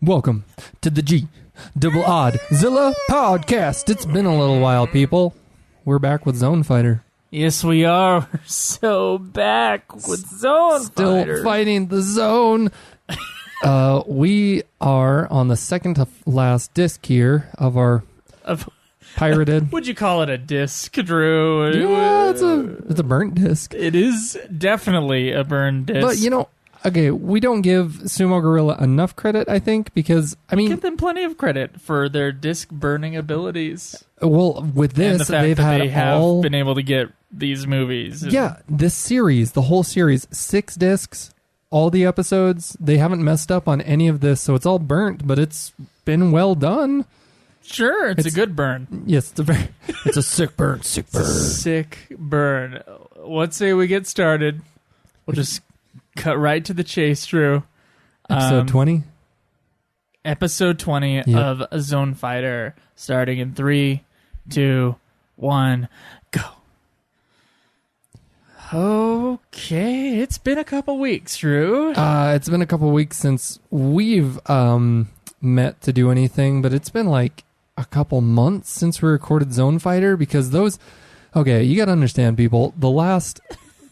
Welcome to the GODZILLA podcast. It's been a little while, people. We're back with Zone Fighter. Yes, we are. We're so back with Zone Still Fighter. fighting the zone. We are on the second to last disc here of our pirated. Would you call it a disc, Drew? Yeah, it's a burnt disc. It is definitely a burned disc. But, you know, okay, we don't give Sumo Gorilla enough credit, I think, because, I mean... Give them plenty of credit for their disc burning abilities. Well, with this, and the fact they've that had they have all... been able to get these movies. Yeah, this series, the whole series, 6 discs, all the episodes, they haven't messed up on any of this, so it's all burnt, but it's been well done. Sure, it's a good burn. Yes, it's a sick burn, sick burn. Sick burn. Let's say we get started. We'll just cut right to the chase, Drew. Episode 20? Episode 20 of Zone Fighter, starting in 3, 2, 1, go. Okay, it's been a couple weeks, Drew. It's been a couple weeks since we've met to do anything, but it's been like a couple months since we recorded Zone Fighter, because those... Okay, you gotta understand, people, the last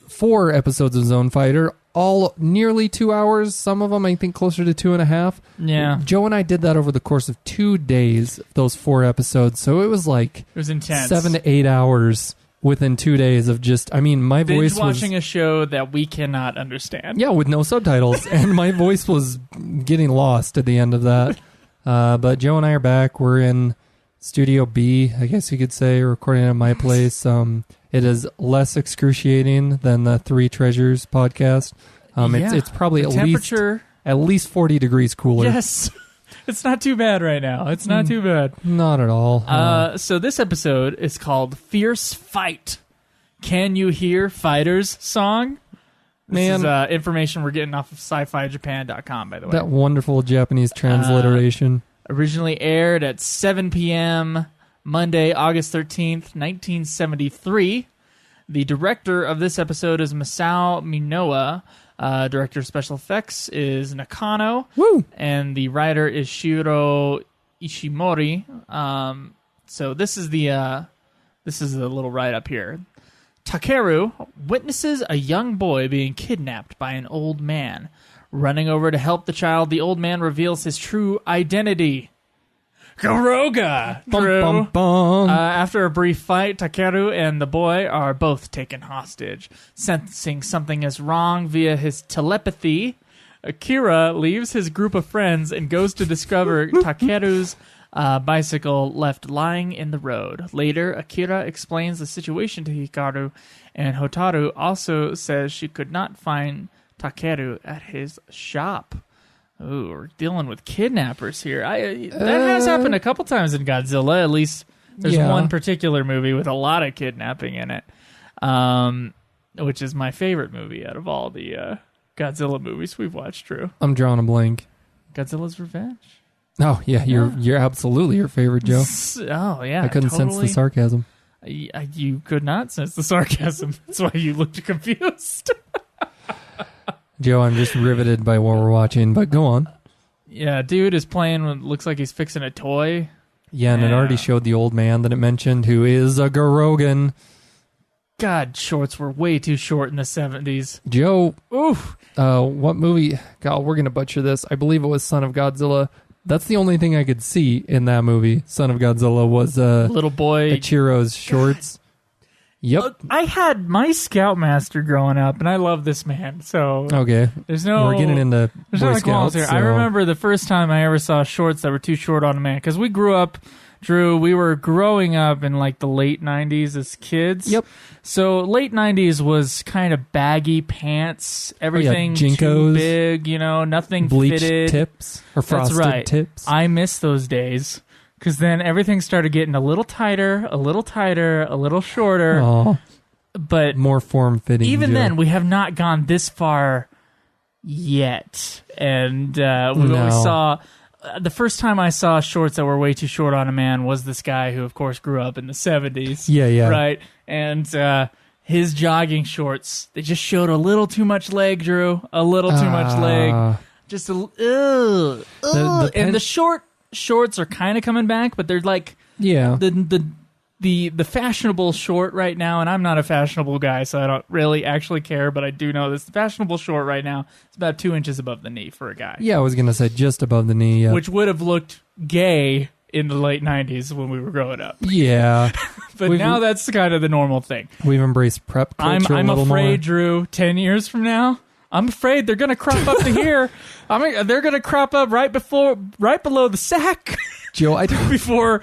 4 episodes of Zone Fighter, all nearly 2 hours, some of them I think closer to 2.5. Yeah. Joe and I did that over the course of 2 days, those 4 episodes, so it was like... It was intense. 7 to 8 hours within 2 days of just... I mean, my voice was... watching a show that we cannot understand. Yeah, with no subtitles, and my voice was getting lost at the end of that. But Joe and I are back. We're in Studio B, I guess you could say, recording at my place. It is less excruciating than the Three Treasures podcast. It's probably at least 40 degrees cooler. Yes. It's not too bad right now. It's not too bad. Not at all. So this episode is called Fierce Fight. Can you hear Fighter's song? This is information we're getting off of sci-fi-japan.com, by the way. That wonderful Japanese transliteration. Originally aired at 7 p.m. Monday, August 13th, 1973. The director of this episode is Masao Minowa. Director of special effects is Nakano. Woo! And the writer is Shiro Ishimori. So this is the little write-up here. Takeru witnesses a young boy being kidnapped by an old man. Running over to help the child, the old man reveals his true identity. Garoga! Bum, bum, bum. After a brief fight, Takeru and the boy are both taken hostage. Sensing something is wrong via his telepathy, Akira leaves his group of friends and goes to discover Takeru's bicycle left lying in the road. Later, Akira explains the situation to Hikaru, and Hotaru also says she could not find Takeru at his shop. Ooh, we're dealing with kidnappers here. That has happened a couple times in Godzilla. At least there's one particular movie with a lot of kidnapping in it, which is my favorite movie out of all the Godzilla movies we've watched, Drew. I'm drawing a blank. Godzilla's Revenge. Oh, yeah, you're absolutely your favorite, Joe. Oh, yeah, I couldn't sense the sarcasm. You could not sense the sarcasm. That's why you looked confused. Joe, I'm just riveted by what we're watching, but go on. Yeah, dude is playing with, looks like he's fixing a toy. Yeah, and it already showed the old man that it mentioned, who is a Garogan. God, shorts were way too short in the 70s. Joe, oof. What movie? God, we're going to butcher this. I believe it was Son of Godzilla. That's the only thing I could see in that movie, Son of Godzilla, was little boy Ichiro's shorts. Yep. I had my Scoutmaster growing up, and I love this man. So okay, we're getting into Boy Scouts here. So. I remember the first time I ever saw shorts that were too short on a man, because we grew up, Drew. We were growing up in like the late '90s as kids. Yep. So late '90s was kind of baggy pants, everything too big, nothing bleached fitted. Tips or frosted tips. I miss those days. Because then everything started getting a little tighter, a little shorter. Aww. But more form-fitting. Even then, we have not gone this far yet. And we always saw... the first time I saw shorts that were way too short on a man was this guy who, of course, grew up in the 70s. Yeah. Right? And his jogging shorts, they just showed a little too much leg, Drew. A little too much leg. Just and the shorts are kind of coming back, but they're like the fashionable short right now, and I'm not a fashionable guy, so I don't really actually care, but I do know this. The fashionable short right now is about 2 inches above the knee for a guy. Yeah, I was going to say just above the knee. Which would have looked gay in the late 90s when we were growing up. Yeah. But now that's kind of the normal thing. We've embraced prep culture I'm a little afraid, more. Drew, 10 years from now, I'm afraid they're going to crop up to here. They're going to crop up right below the sack. Joe, before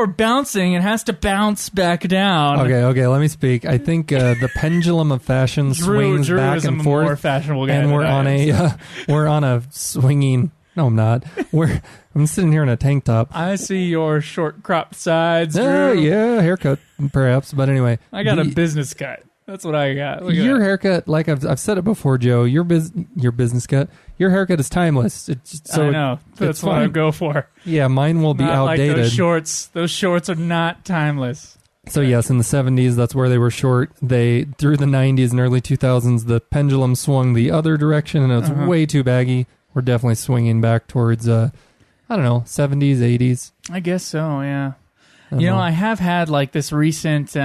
bouncing, it has to bounce back down. Okay, let me speak. I think the pendulum of fashion swings Drew back is and a forth, more fashionable guy, and we're on a swinging. No, I'm not. I'm sitting here in a tank top. I see your short cropped sides, Drew. Oh yeah, haircut perhaps, but anyway, I got a business cut. That's what I got. Your haircut, like I've said it before, Joe. Your business cut. Your haircut is timeless. I know. That's what I go for. Yeah, mine will be not outdated. Like those shorts. Those shorts are not timeless. So yes, in the 70s, that's where they were short. Through the 90s and early 2000s, the pendulum swung the other direction, and it was way too baggy. We're definitely swinging back towards, 70s, 80s. I guess so. Yeah. I have had like this recent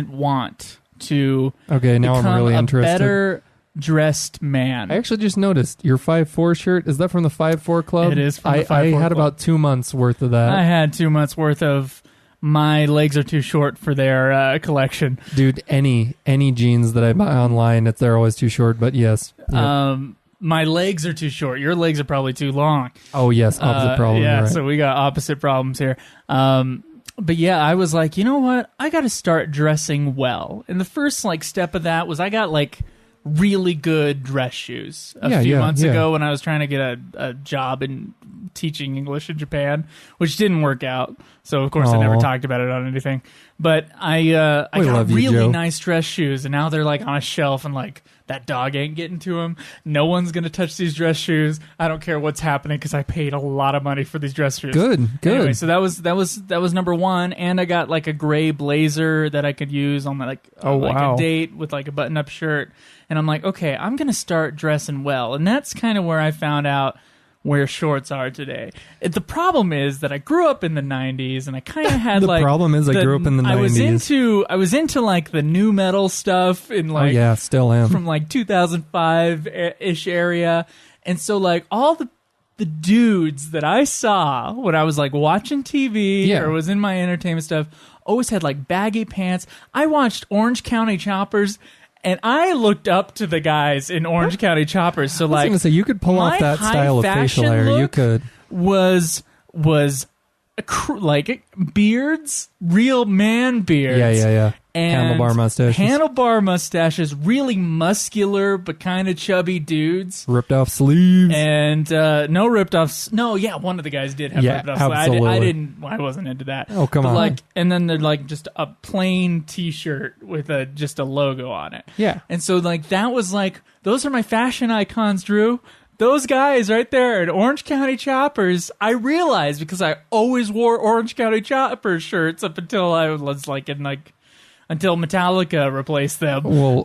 want to now become I'm really interested. A better dressed man. I actually just noticed your 5'4" shirt. Is that from the 5'4" club? It is from the 5'4" I had club. about 2 months worth of that. I had 2 months worth of my legs are too short for their collection. Dude, any jeans that I buy online, they're always too short, but yes. Yeah. My legs are too short. Your legs are probably too long. Oh, yes. Opposite problem. Yeah, right. so we got opposite problems here. But yeah, I was like, you know what? I got to start dressing well. And the first step of that was I got really good dress shoes a few months ago when I was trying to get a job in teaching English in Japan, which didn't work out. So of course I never talked about it on anything. But I got really nice dress shoes, and now they're on a shelf, and that dog ain't getting to them. No one's gonna touch these dress shoes. I don't care what's happening because I paid a lot of money for these dress shoes. Good. Anyway, so that was number one, and I got a gray blazer that I could use on a date with a button-up shirt. And I'm like, okay, I'm gonna start dressing well, and that's kind of where I found out where shorts are today. The problem is that I grew up in the 90s, and I kind of had the problem is I grew up in the 90s. I was into the new metal stuff in still am from 2005 ish area, and so all the dudes that I saw when I was watching TV or was in my entertainment stuff always had baggy pants. I watched Orange County Choppers. And I looked up to the guys in Orange County Choppers. So, I was going to say, you could pull off that style of facial hair. You could. Was beards, real man beards. Yeah. And handlebar mustaches, really muscular but kind of chubby dudes. Ripped off sleeves. And no ripped off. One of the guys did have ripped off sleeves. I wasn't into that. Oh, come on. And then they're just a plain T-shirt with just a logo on it. Yeah. And so that was those are my fashion icons, Drew. Those guys right there at Orange County Choppers, I realized because I always wore Orange County Choppers shirts up until I was until Metallica replaced them. Well,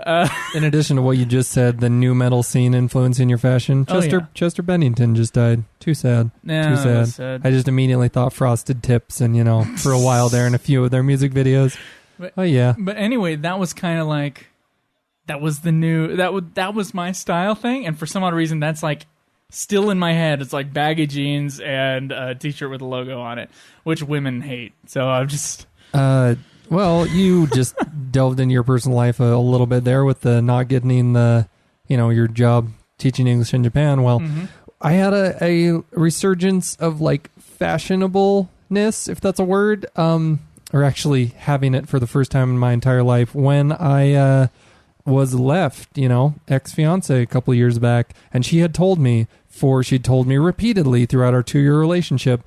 in addition to what you just said, the new metal scene influencing your fashion, Chester Bennington just died. Too sad. Yeah, too sad. sad. I just immediately thought Frosted Tips and, for a while there in a few of their music videos. But anyway, that was kind of that was the new, that was my style thing. And for some odd reason, that's still in my head. It's baggy jeans and a T-shirt with a logo on it, which women hate. So I'm just... Well, you just delved into your personal life a little bit there with the not getting the, your job teaching English in Japan. Well, I had a resurgence of fashionableness, if that's a word, or actually having it for the first time in my entire life when I was left, ex-fiance a couple of years back, and she had told me repeatedly throughout our 2-year relationship,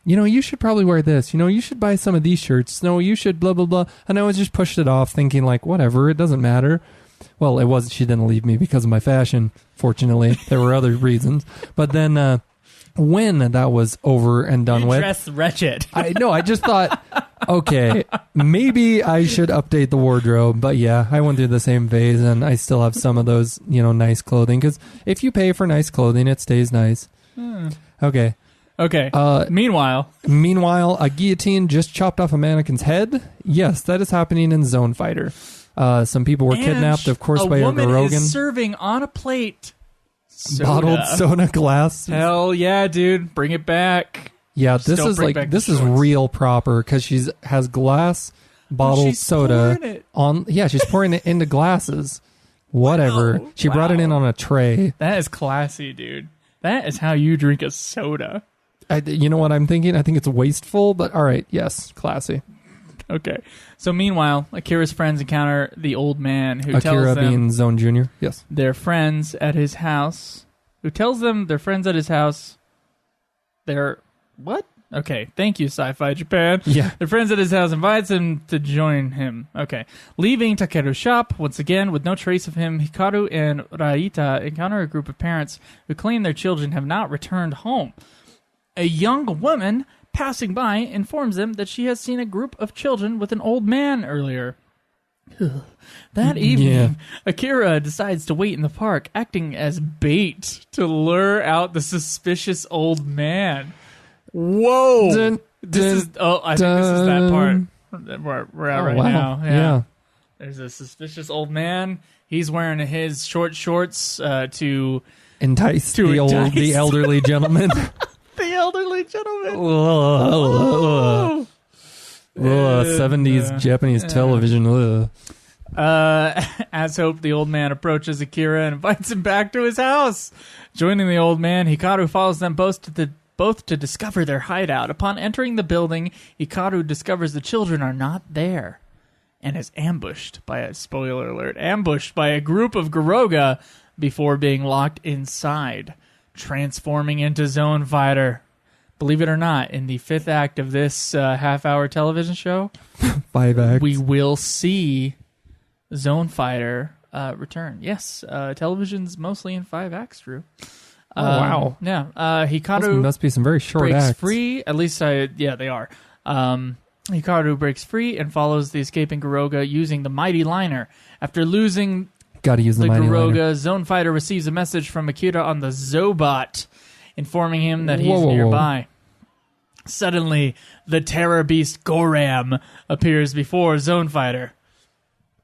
you should probably wear this. You should buy some of these shirts. No, you should blah, blah, blah. And I was just pushed it off thinking whatever, it doesn't matter. Well, it wasn't. She didn't leave me because of my fashion. Fortunately, there were other reasons. But then when that was over and done with. Dress wretched. I just thought, Okay, maybe I should update the wardrobe, but yeah, I went through the same phase, and I still have some of those, nice clothing, because if you pay for nice clothing, it stays nice. Okay. Meanwhile, a guillotine just chopped off a mannequin's head. Yes, that is happening in Zone Fighter. Some people were kidnapped, of course, by a woman Rogan. is serving on a plate Bottled soda glass. Hell yeah, dude. Bring it back. Yeah, this is real proper because she has glass bottled soda on. Yeah, she's pouring it into glasses. Whatever. She brought it in on a tray. That is classy, dude. That is how you drink a soda. You know what I'm thinking? I think it's wasteful, but all right. Yes, classy. Okay. So meanwhile, Akira's friends encounter the old man who tells them... Akira being Zone Junior, yes. They're friends at his house. Who tells them they're friends at his house. They're... What? Okay. Thank you, Sci-Fi Japan. Yeah. They're friends at his house, invites him to join him. Okay. Leaving Takeru's shop, once again, with no trace of him, Hikaru and Raita encounter a group of parents who claim their children have not returned home. A young woman passing by informs them that she has seen a group of children with an old man earlier. That evening, Akira decides to wait in the park, acting as bait to lure out the suspicious old man. Whoa! I think this is that part where we're at now. Yeah. There's a suspicious old man. He's wearing his short shorts to entice the elderly gentleman. The elderly gentleman. 70s Japanese television. As hoped, the old man approaches Akira and invites him back to his house. Joining the old man, Hikaru follows them both to discover their hideout. Upon entering the building, Hikaru discovers the children are not there and is ambushed by a group of Garoga before being locked inside, transforming into Zone Fighter. Believe it or not, in the 5th act of this half-hour television show, 5 acts, we will see Zone Fighter return. Yes, television's mostly in 5 acts, Drew. Oh, wow. Yeah. Hikaru must be some very short breaks acts. free. At least, they are. Hikaru breaks free and follows the escaping Garoga using the Mighty Liner. After losing Gotta use the Mighty Garoga, Liner. Zone Fighter receives a message from Akira on the Zobot, informing him that he's nearby. Suddenly, the terror beast Goram appears before Zone Fighter.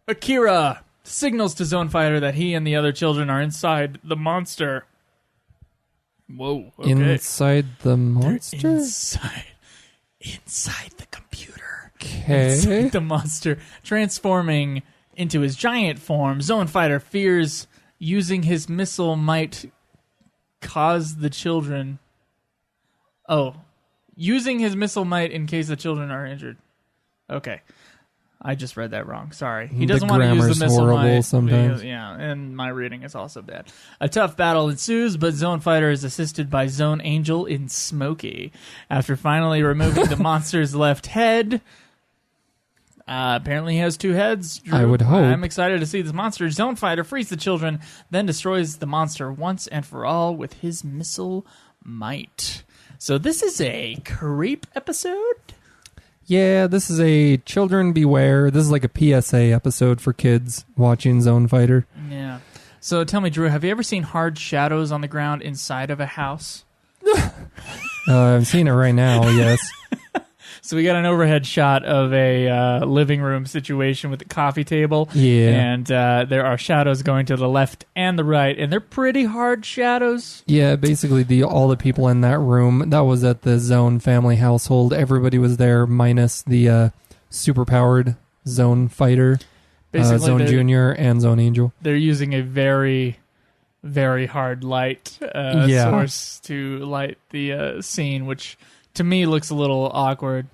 Akira signals to Zone Fighter that he and the other children are inside the monster. Whoa. Okay. Inside the monster? They're inside the computer. Okay. Inside the monster. Transforming into his giant form, Zone Fighter fears using his missile might cause the children... using his missile might in case the children are injured. Okay. I just read that wrong. Sorry. He doesn't want to use the missile might. Sometimes. And my reading is also bad. A tough battle ensues, but Zone Fighter is assisted by Zone Angel in Smokey. After finally removing the monster's left head... apparently he has 2 heads, Drew. I would hope. I'm excited to see this monster. Zone Fighter frees the children, then destroys the monster once and for all with his missile might. So this is a creep episode? Yeah, this is a children beware. This is like a PSA episode for kids watching Zone Fighter. Yeah. So tell me, Drew, have you ever seen hard shadows on the ground inside of a house? I'm seeing it right now, yes. So we got an overhead shot of a living room situation with a coffee table. Yeah. And there are shadows going to the left and the right, and they're pretty hard shadows. Yeah, basically all the people in that room, that was at the Zone family household. Everybody was there minus the super-powered Zone Fighter, Zone Junior, and Zone Angel. They're using a very, very hard light source to light the scene, which... to me, looks a little awkward.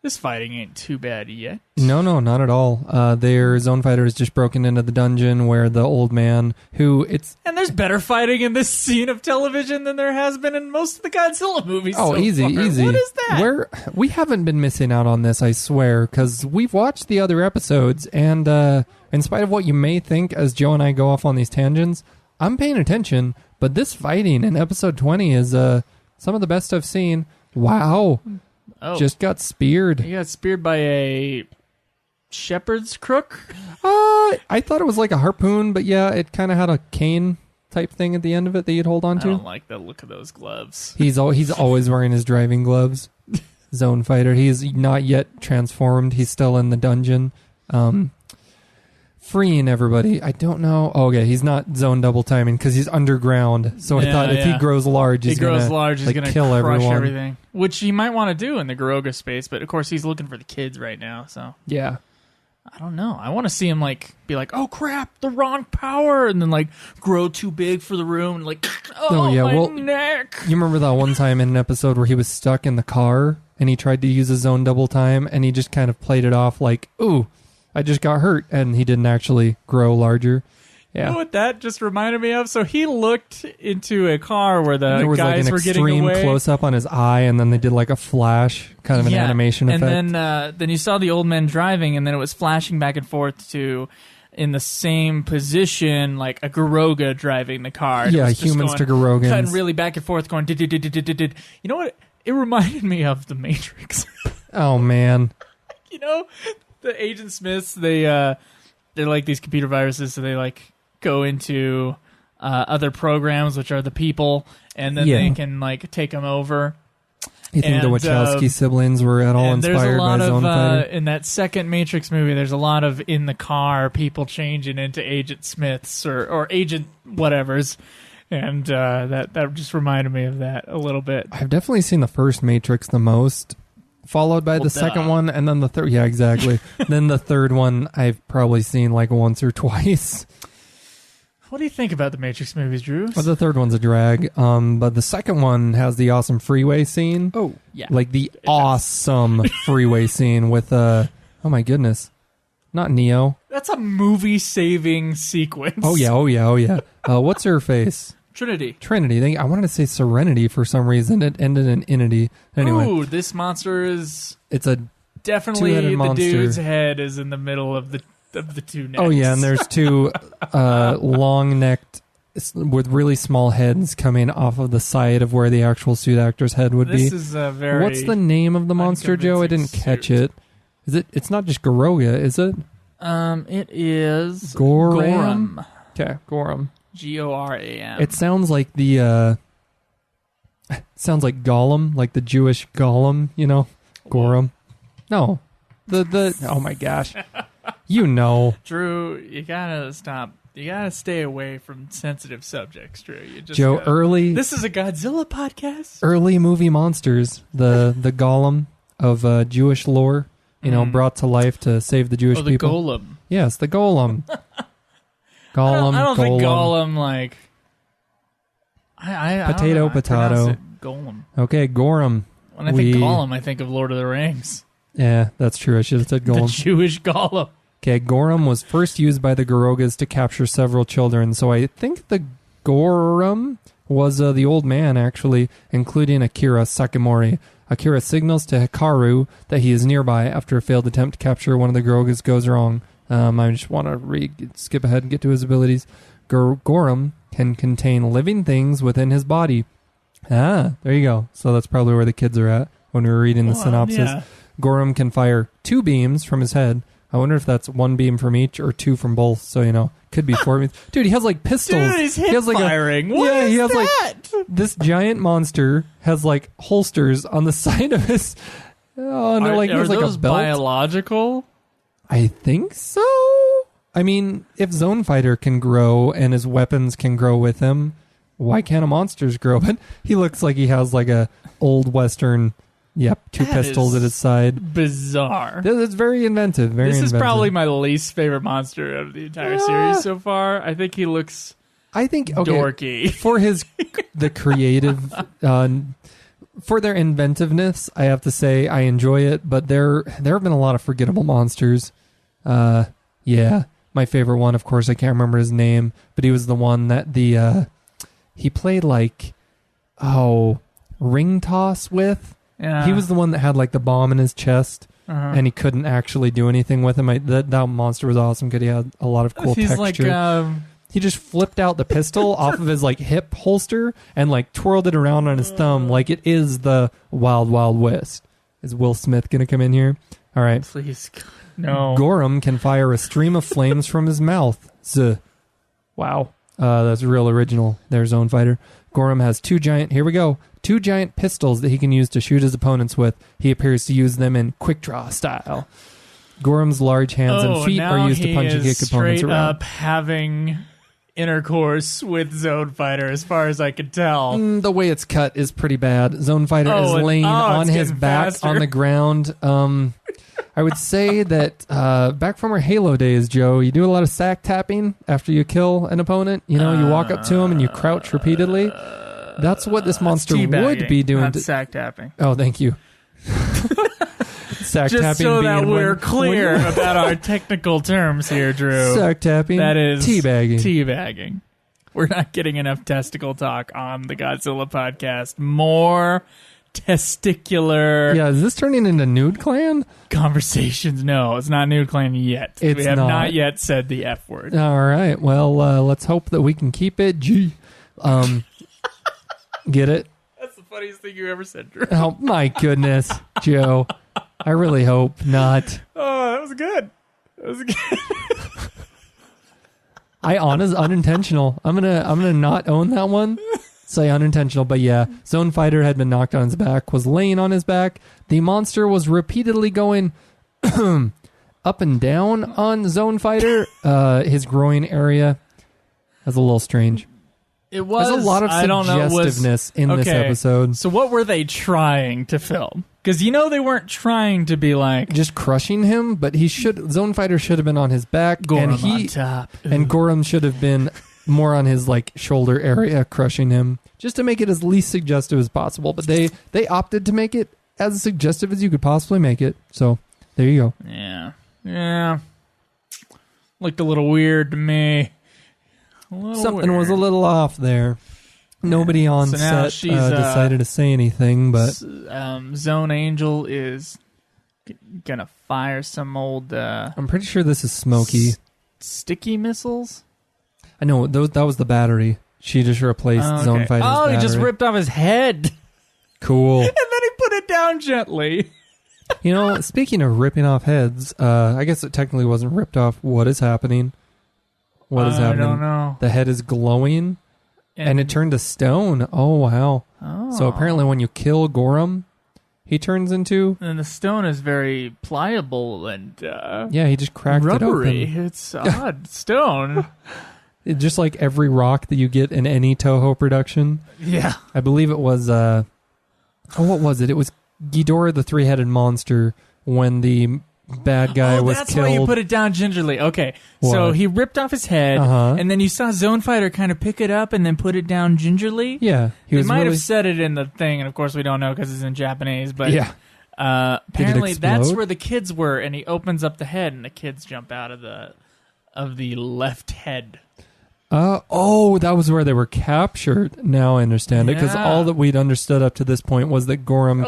This fighting ain't too bad yet. No, not at all. Their Zone Fighter has just broken into the dungeon where the old man, And there's better fighting in this scene of television than there has been in most of the Godzilla movies so easy. far. What is that? We haven't been missing out on this, I swear, because we've watched the other episodes, and in spite of what you may think as Joe and I go off on these tangents, I'm paying attention, but this fighting in episode 20 is some of the best I've seen. Wow. just got speared. He got speared by a shepherd's crook? I thought it was like a harpoon, but yeah, it kind of had a cane type thing at the end of it that you'd hold on to. I don't like the look of those gloves. He's always wearing his driving gloves. Zone fighter. He's not yet transformed. He's still in the dungeon. Freeing everybody. I don't know. Oh, okay, he's not zone double timing because he's underground. So I thought if he grows large, he's going to kill crush everyone. Everything. Which he might want to do in the Garoga space, but of course he's looking for the kids right now. So yeah. I don't know. I want to see him be like, oh crap, the wrong power, and then grow too big for the room, and my neck. You remember that one time in an episode where he was stuck in the car and he tried to use his zone double time and he just kind of played it off like, ooh, I just got hurt, and he didn't actually grow larger. Yeah. You know what that just reminded me of? So he looked into a car where the guys were getting away. There was an extreme close-up on his eye, and then they did a flash, kind of an animation effect. And then you saw the old man driving, and then it was flashing back and forth to, in the same position, like a Garoga driving the car. Yeah, humans to Garogans. Cutting really back and forth, going, did. You know what? It reminded me of The Matrix. Oh, man. You know, the Agent Smiths, they're like these computer viruses, so they go into other programs, which are the people, and then they can take them over. You think the Wachowski siblings were at all inspired by Zone Fighter? In that second Matrix movie, there's a lot of in the car people changing into Agent Smiths or Agent whatevers, and that just reminded me of that a little bit. I've definitely seen the first Matrix the most, followed by the second one, and then the third. Yeah, exactly. Then the third one I've probably seen once or twice. What do you think about the Matrix movies, Drew? Well, the third one's a drag, but the second one has the awesome freeway scene. Oh, yeah. Awesome freeway scene with, oh my goodness, not Neo. That's a movie-saving sequence. Oh, yeah. What's her face? Trinity. I wanted to say Serenity for some reason. It ended in Inity. Anyway. Ooh, this monster is... It's a definitely the monster. Dude's head is in the middle of the two necks. Oh, yeah, and there's two long-necked with really small heads coming off of the side of where the actual suit actor's head would be. This is a very... What's the name of the monster, Joe? I didn't catch it. It's not just Garoga, is it? It is... Goram. Okay, Goram. Goram. It sounds like the... sounds like Gollum, like the Jewish Gollum, Goram. No. Oh my gosh. Drew, you gotta stop. You gotta stay away from sensitive subjects, Drew. Joe, This is a Godzilla podcast. Early movie monsters. The Gollum of Jewish lore, brought to life to save the Jewish people. Oh, the Golem. Yes, the Golem. Gollum, I don't think Golem, potato. Golem. Okay, Goram. When I think Golem, I think of Lord of the Rings. Yeah, that's true. I should have said Golem. The Jewish Golem. Okay, Goram was first used by the Garogas to capture several children, so I think the Goram was the old man, actually, including Akira Sakimori. Akira signals to Hikaru that he is nearby after a failed attempt to capture one of the Garogas goes wrong. I just want to skip ahead and get to his abilities. Goram can contain living things within his body. Ah, there you go. So that's probably where the kids are at when we were reading the synopsis. Yeah. Goram can fire 2 beams from his head. I wonder if that's 1 beam from each or 2 from both. So, could be 4 beams. Dude, he has pistols. Dude, he's hip firing. He has this giant monster has holsters on the side of his. Oh, no, are he has those a belt. Biological? I think so. I mean, if Zone Fighter can grow and his weapons can grow with him, why can't a monsters grow? But he looks like he has a old Western. Yep, 2 pistols at his side. Bizarre. It's very inventive. This is probably my least favorite monster of the entire series so far. I think he looks dorky. For the creative, for their inventiveness, I have to say I enjoy it, but there have been a lot of forgettable monsters. Yeah, my favorite one, of course, I can't remember his name, but he was the one that he played ring toss with. Yeah. He was the one that had the bomb in his chest, and he couldn't actually do anything with him. That monster was awesome because he had a lot of cool texture. He just flipped out the pistol off of his hip holster and twirled it around on his thumb like it is the Wild Wild West. Is Will Smith going to come in here? All right. Please. No. Gorum can fire a stream of flames from his mouth. Z. Wow. That's real original. Their Zone Fighter. Gorum has two giant pistols that he can use to shoot his opponents with. He appears to use them in quick draw style. Gorum's large hands and feet are used to punch and kick opponents straight around. up having intercourse with Zone Fighter, as far as I could tell. The way it's cut is pretty bad. Zone Fighter is laying on his back on the ground. I would say that back from our Halo days, Joe, you do a lot of sack tapping after you kill an opponent. You know, you walk up to him and you crouch repeatedly. That's what this monster would be doing. Not sack tapping. Oh, thank you. Sack Just tapping so that being we're clear about our technical terms here, Drew. Sack tapping. That is teabagging. Teabagging. We're not getting enough testicle talk on the Godzilla podcast. More testicular Yeah, is this turning into Nude Clan? conversations. No, it's not Nude Clan yet. It's we have not. not yet said the F word. All right. Well, let's hope that we can keep it G. Get it? That's the funniest thing you ever said, Drew. Oh, my goodness, Joe. I really hope not. Oh, that was good. That was good. Unintentional. I'm gonna not own that one. Say unintentional, but yeah. Zone Fighter had been knocked on his back, was laying on his back. The monster was repeatedly going up and down on Zone Fighter. His groin area. That's a little strange. It was. There's a lot of suggestiveness in this episode. So what were they trying to film? Because they weren't trying to be like Just crushing him, but Zone Fighter should have been on his back, Gorum and on top. and Gorum should have been more on his shoulder area, crushing him, just to make it as least suggestive as possible. But they opted to make it as suggestive as you could possibly make it. So there you go. Yeah. Looked a little weird to me. Something was a little off there. Nobody on So now set she's, decided to say anything, but Zone Angel is gonna fire some old I'm pretty sure this is Smokey. sticky missiles. I know that was the battery. She just replaced Zone Fighter's battery. He just ripped off his head. Cool. And then he put it down gently. Speaking of ripping off heads, I guess it technically wasn't ripped off. What is happening? What is happening? I don't know. The head is glowing, and it turned to stone. Oh, wow. Oh. So apparently when you kill Gorum, he turns into... And the stone is very pliable and yeah, he just cracked rubbery. it open. It's odd stone. Just like every rock that you get in any Toho production. Yeah. I believe it was... what was it? It was Ghidorah the three-headed monster when the bad guy was that's killed. why you put it down gingerly. Okay. What? So he ripped off his head, and then you saw Zone Fighter kind of pick it up and then put it down gingerly. Yeah. They might have said it in the thing, and of course we don't know because it's in Japanese, but yeah. Apparently that's where the kids were, and he opens up the head, and the kids jump out of the left head. That was where they were captured. Now I understand it, because all that we'd understood up to this point was that Gorum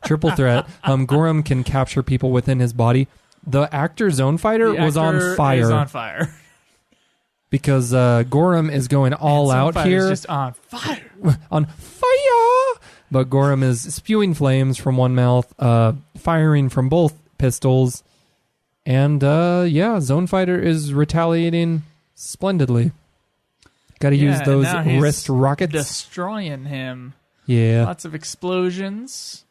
triple threat. Gorum can capture people within his body. The actor Zone Fighter was on fire. Is on fire. Because Gorum is going all out here. Just on fire. On fire! But Gorum is spewing flames from one mouth, firing from both pistols. And Zone Fighter is retaliating splendidly. Got to use those wrist rockets. Destroying him. Yeah. Lots of explosions.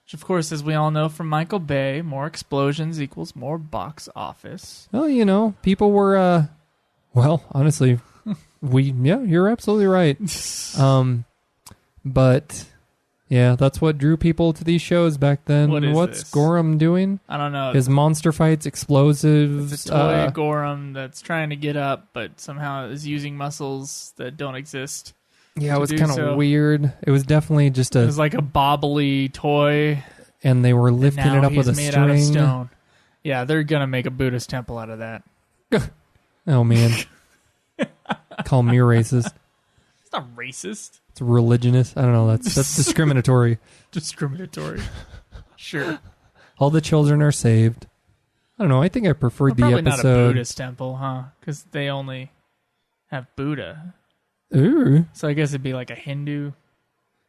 Which, of course, as we all know from Michael Bay, more explosions equals more box office. Well, people were, honestly, you're absolutely right. But, yeah, that's what drew people to these shows back then. What's this? Gorum doing? I don't know. His monster fights, explosives. It's a toy Gorum that's trying to get up, but somehow is using muscles that don't exist. Yeah, it was kind of weird. It was definitely just It was like a bobbly toy. And they were lifting it up with a made string. Out of stone. Yeah, they're going to make a Buddhist temple out of that. Oh, man. Call me racist. It's not racist. It's religionist. I don't know. That's discriminatory. Discriminatory. Sure. All the children are saved. I don't know. I think I preferred the episode. Probably not a Buddhist temple, huh? Because they only have Buddha. Ooh. So I guess it'd be like a Hindu.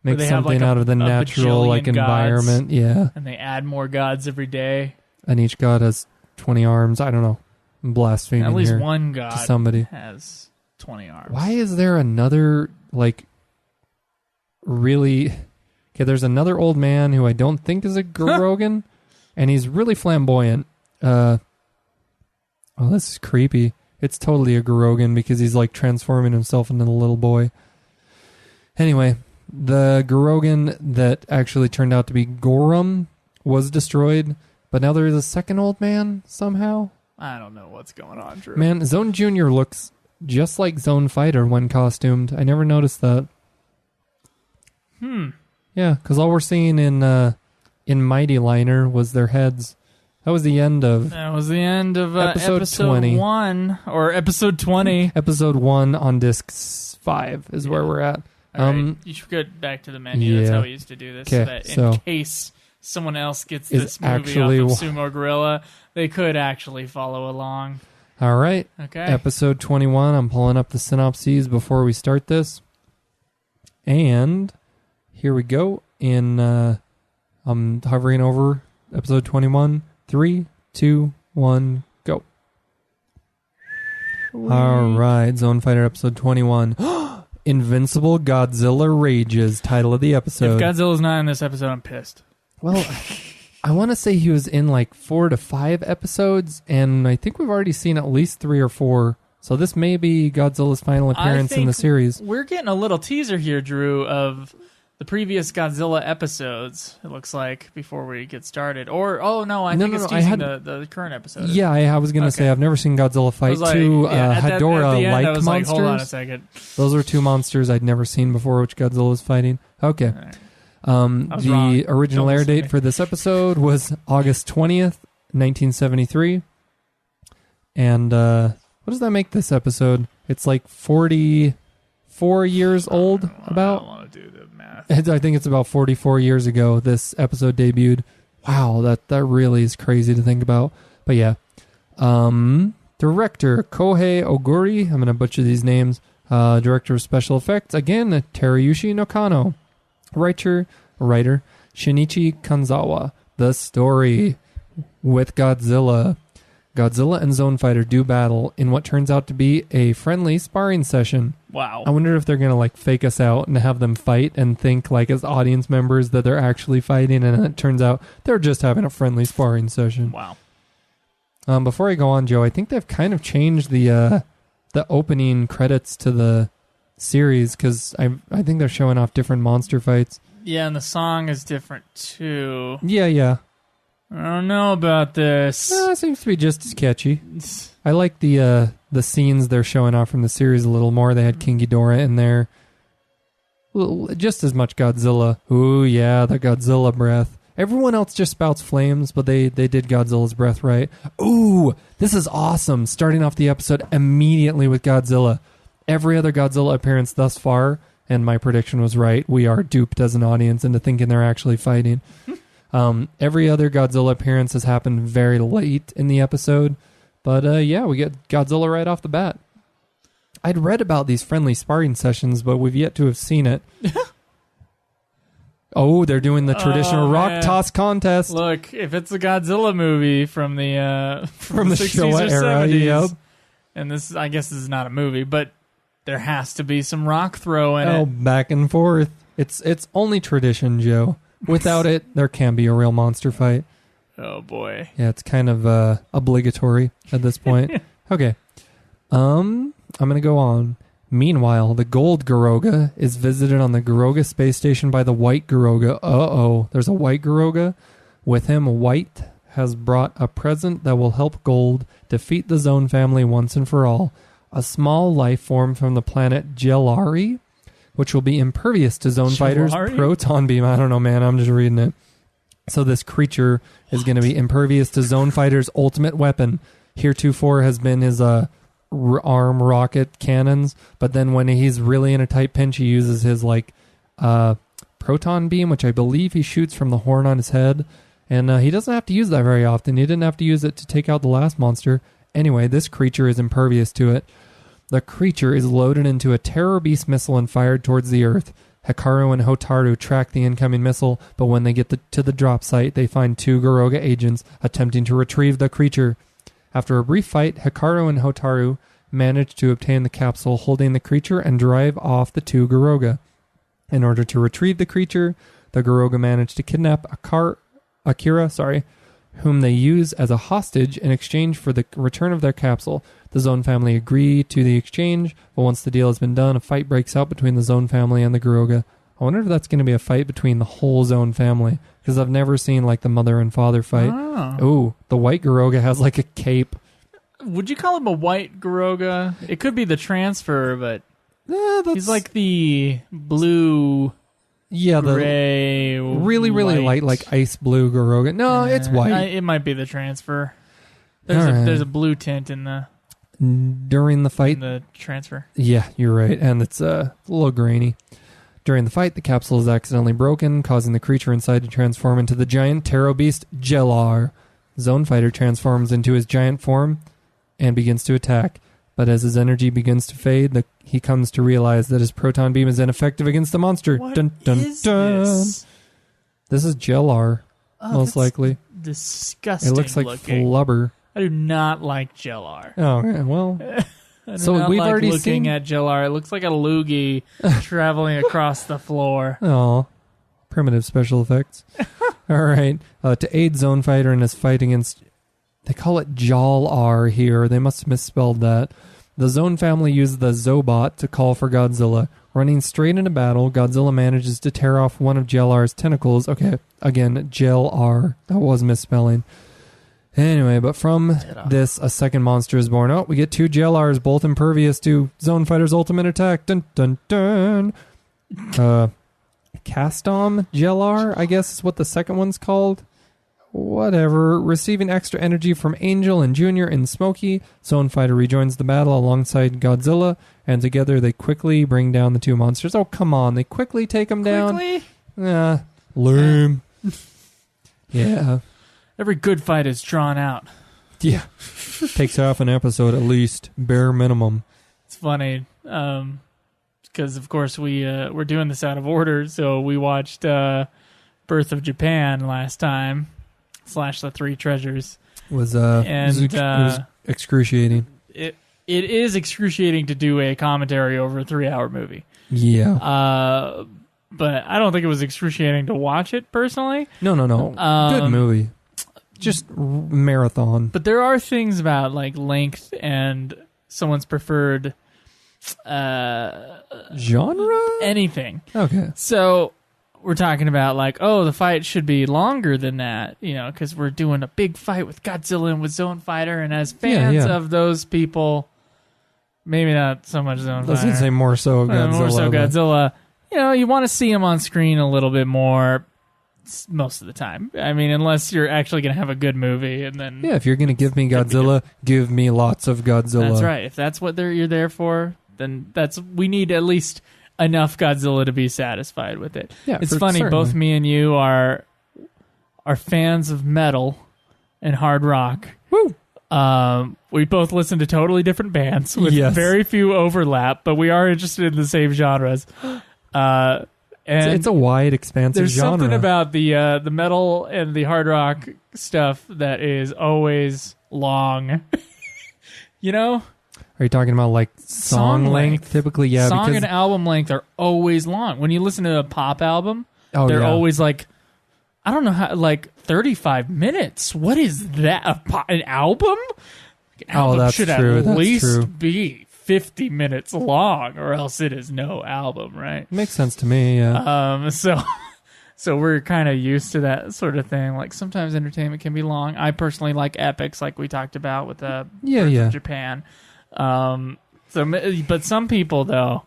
Make they have, something like, out of the a natural like bajillion gods. environment. Yeah. And they add more gods every day. And each god has 20 arms. I don't know. I'm blaspheming At least here one to god somebody. has 20 arms. Why is there another, like, really... Okay, there's another old man who I don't think is a Gorogan, and he's really flamboyant. Oh, this is creepy. It's totally a Gorogan because he's, like, transforming himself into the little boy. Anyway, the Gorogan that actually turned out to be Gorum was destroyed, but now there is a second old man somehow. I don't know what's going on, Drew. Man, Zone Jr. looks just like Zone Fighter when costumed. I never noticed that. Yeah, because all we're seeing in Mighty Liner was their heads. That was the end of... That was the end of episode 20. 1, or episode 20. Episode 1 on disc 5 is where we're at. All right, you should get back to the menu. That's how we used to do this. So that in case someone else gets this movie off of Sumo Gorilla, they could actually follow along. All right. Okay. Episode 21. I'm pulling up the synopses before we start this. And here we go. I'm hovering over episode 21. 3, 2, 1, go. All right. Zone Fighter episode 21. Invincible Godzilla Rages, title of the episode. If Godzilla's not in this episode, I'm pissed. Well, I want to say he was in like 4 to 5 episodes, and I think we've already seen at least 3 or 4. So this may be Godzilla's final appearance in the series. We're getting a little teaser here, Drew, of the previous Godzilla episodes, it looks like, before we get started. Or, I think it's teasing the current episode. Yeah, I was going to say, I've never seen Godzilla fight two Hedorah-like monsters. Hold on a second. Those are 2 monsters I'd never seen before, which Godzilla was fighting. Okay. Right. The original air date for this episode was August 20th, 1973. And what does that make this episode? It's like 44 years old, about? I don't want to do the math. I think it's about 44 years ago this episode debuted. Wow, that really is crazy to think about. But yeah. Director, Kohei Oguri. I'm going to butcher these names. Director of Special Effects, again, Teruyoshi Nakano. Writer, Shinichi Kanzawa. The story with Godzilla. Godzilla and Zone Fighter do battle in what turns out to be a friendly sparring session. Wow. I wonder if they're going to like fake us out and have them fight and think like as audience members that they're actually fighting, and it turns out they're just having a friendly sparring session. Wow. Before I go on, Joe, I think they've kind of changed the opening credits to the series because I think they're showing off different monster fights. Yeah, and the song is different too. Yeah. I don't know about this. It seems to be just as catchy. I like the scenes they're showing off from the series a little more. They had King Ghidorah in there. Just as much Godzilla. Ooh, yeah, the Godzilla breath. Everyone else just spouts flames, but they did Godzilla's breath right. Ooh, this is awesome. Starting off the episode immediately with Godzilla. Every other Godzilla appearance thus far, and my prediction was right, we are duped as an audience into thinking they're actually fighting. Every other Godzilla appearance has happened very late in the episode. But yeah, we get Godzilla right off the bat. I'd read about these friendly sparring sessions, but we've yet to have seen it. Oh, they're doing the traditional rock toss contest. Look, if it's a Godzilla movie from the from the 60s Showa or era, 70s, yep. And this, I guess, this is not a movie, but there has to be some rock throw in it. Back and forth. It's only tradition, Joe. Without it, there can be a real monster fight. Oh boy. Yeah, it's kind of obligatory at this point. Okay. I'm going to go on. Meanwhile, the Gold Garoga is visited on the Garoga space station by the White Garoga. Uh-oh, there's a White Garoga. With him, White has brought a present that will help Gold defeat the Zone family once and for all. A small life form from the planet Gelari, which will be impervious to Zone Fighter's proton beam. I don't know, man. I'm just reading it. So this creature is going to be impervious to Zone Fighter's ultimate weapon. Heretofore has been his arm rocket cannons, but then when he's really in a tight pinch, he uses his proton beam, which I believe he shoots from the horn on his head. And he doesn't have to use that very often. He didn't have to use it to take out the last monster. Anyway, this creature is impervious to it. The creature is loaded into a Terror Beast missile and fired towards the Earth. Hikaru and Hotaru track the incoming missile, but when they get to the drop site, they find 2 Garoga agents attempting to retrieve the creature. After a brief fight, Hikaru and Hotaru manage to obtain the capsule holding the creature and drive off the 2 Garoga. In order to retrieve the creature, the Garoga manage to kidnap Akira, whom they use as a hostage in exchange for the return of their capsule. The Zone family agree to the exchange, but once the deal has been done, a fight breaks out between the Zone family and the Garoga. I wonder if that's going to be a fight between the whole Zone family, because I've never seen like the mother and father fight. Oh, the white Garoga has like a cape. Would you call him a white Garoga? It could be the transfer, but he's like the blue... Yeah, the gray, really light, like ice blue Garoga. No, it's white. It might be the transfer. There's a blue tint in the during the fight. In the transfer. Yeah, you're right, and it's a little grainy. During the fight, the capsule is accidentally broken, causing the creature inside to transform into the giant Taro beast Gellar. Zone Fighter transforms into his giant form and begins to attack. But as his energy begins to fade, he comes to realize that his proton beam is ineffective against the monster. What is this? This is Gellar, most likely. Disgusting. It looks like looking. flubber. I do not like Gellar. Oh, yeah, well. So we've already looking at Gellar. It looks like a loogie traveling across the floor. Oh, primitive special effects. All right. To aid Zone Fighter in his fight against... They call it Jallar here. They must have misspelled that. The Zone family uses the Zobot to call for Godzilla. Running straight into battle, Godzilla manages to tear off one of Jellar's tentacles. Okay, again, Jellar. That was misspelling. Anyway, but from this, a second monster is born. Oh, we get 2 Jellars, both impervious to Zone Fighter's ultimate attack. Dun, dun, dun. Castom Gellar, I guess is what the second one's called. Whatever. Receiving extra energy from Angel and Junior and Smokey, Zone Fighter rejoins the battle alongside Godzilla, and together they quickly bring down the 2 monsters. Oh, come on. They quickly take them down? Lame. Yeah. Every good fight is drawn out. Yeah. Takes half an episode at least. Bare minimum. It's funny. Because, of course, we're doing this out of order, so we watched Birth of Japan last time. / The Three Treasures. It was excruciating. It is excruciating to do a commentary over a 3-hour movie. Yeah. But I don't think it was excruciating to watch it, personally. No. Good movie. Just marathon. But there are things about like length and someone's preferred genre? Anything. Okay. So... We're talking about like, oh, the fight should be longer than that, because we're doing a big fight with Godzilla and with Zone Fighter, and as fans of those people, maybe not so much Zone Fighter. I was going to say more so Godzilla. More so Godzilla. You want to see him on screen a little bit more most of the time. I mean, unless you're actually going to have a good movie, and then... Yeah, if you're going to give me Godzilla, give me lots of Godzilla. That's right. If that's what you're there for, then we need at least... enough Godzilla to be satisfied with it. Yeah, it's funny. Certainly. Both me and you are fans of metal and hard rock. Woo! We both listen to totally different bands with very few overlap, but we are interested in the same genres. And it's a wide, expansive genre. There's something about the metal and the hard rock stuff that is always long. Are you talking about like song length? Typically, yeah. Song and album length are always long. When you listen to a pop album, they're always like, I don't know how, like 35 minutes. What is that? An album? An album that's should true. At least be 50 minutes long, or else it is no album, right? Makes sense to me. Yeah. So we're kind of used to that sort of thing. Like sometimes entertainment can be long. I personally like epics, like we talked about with Birth of Japan. But some people though,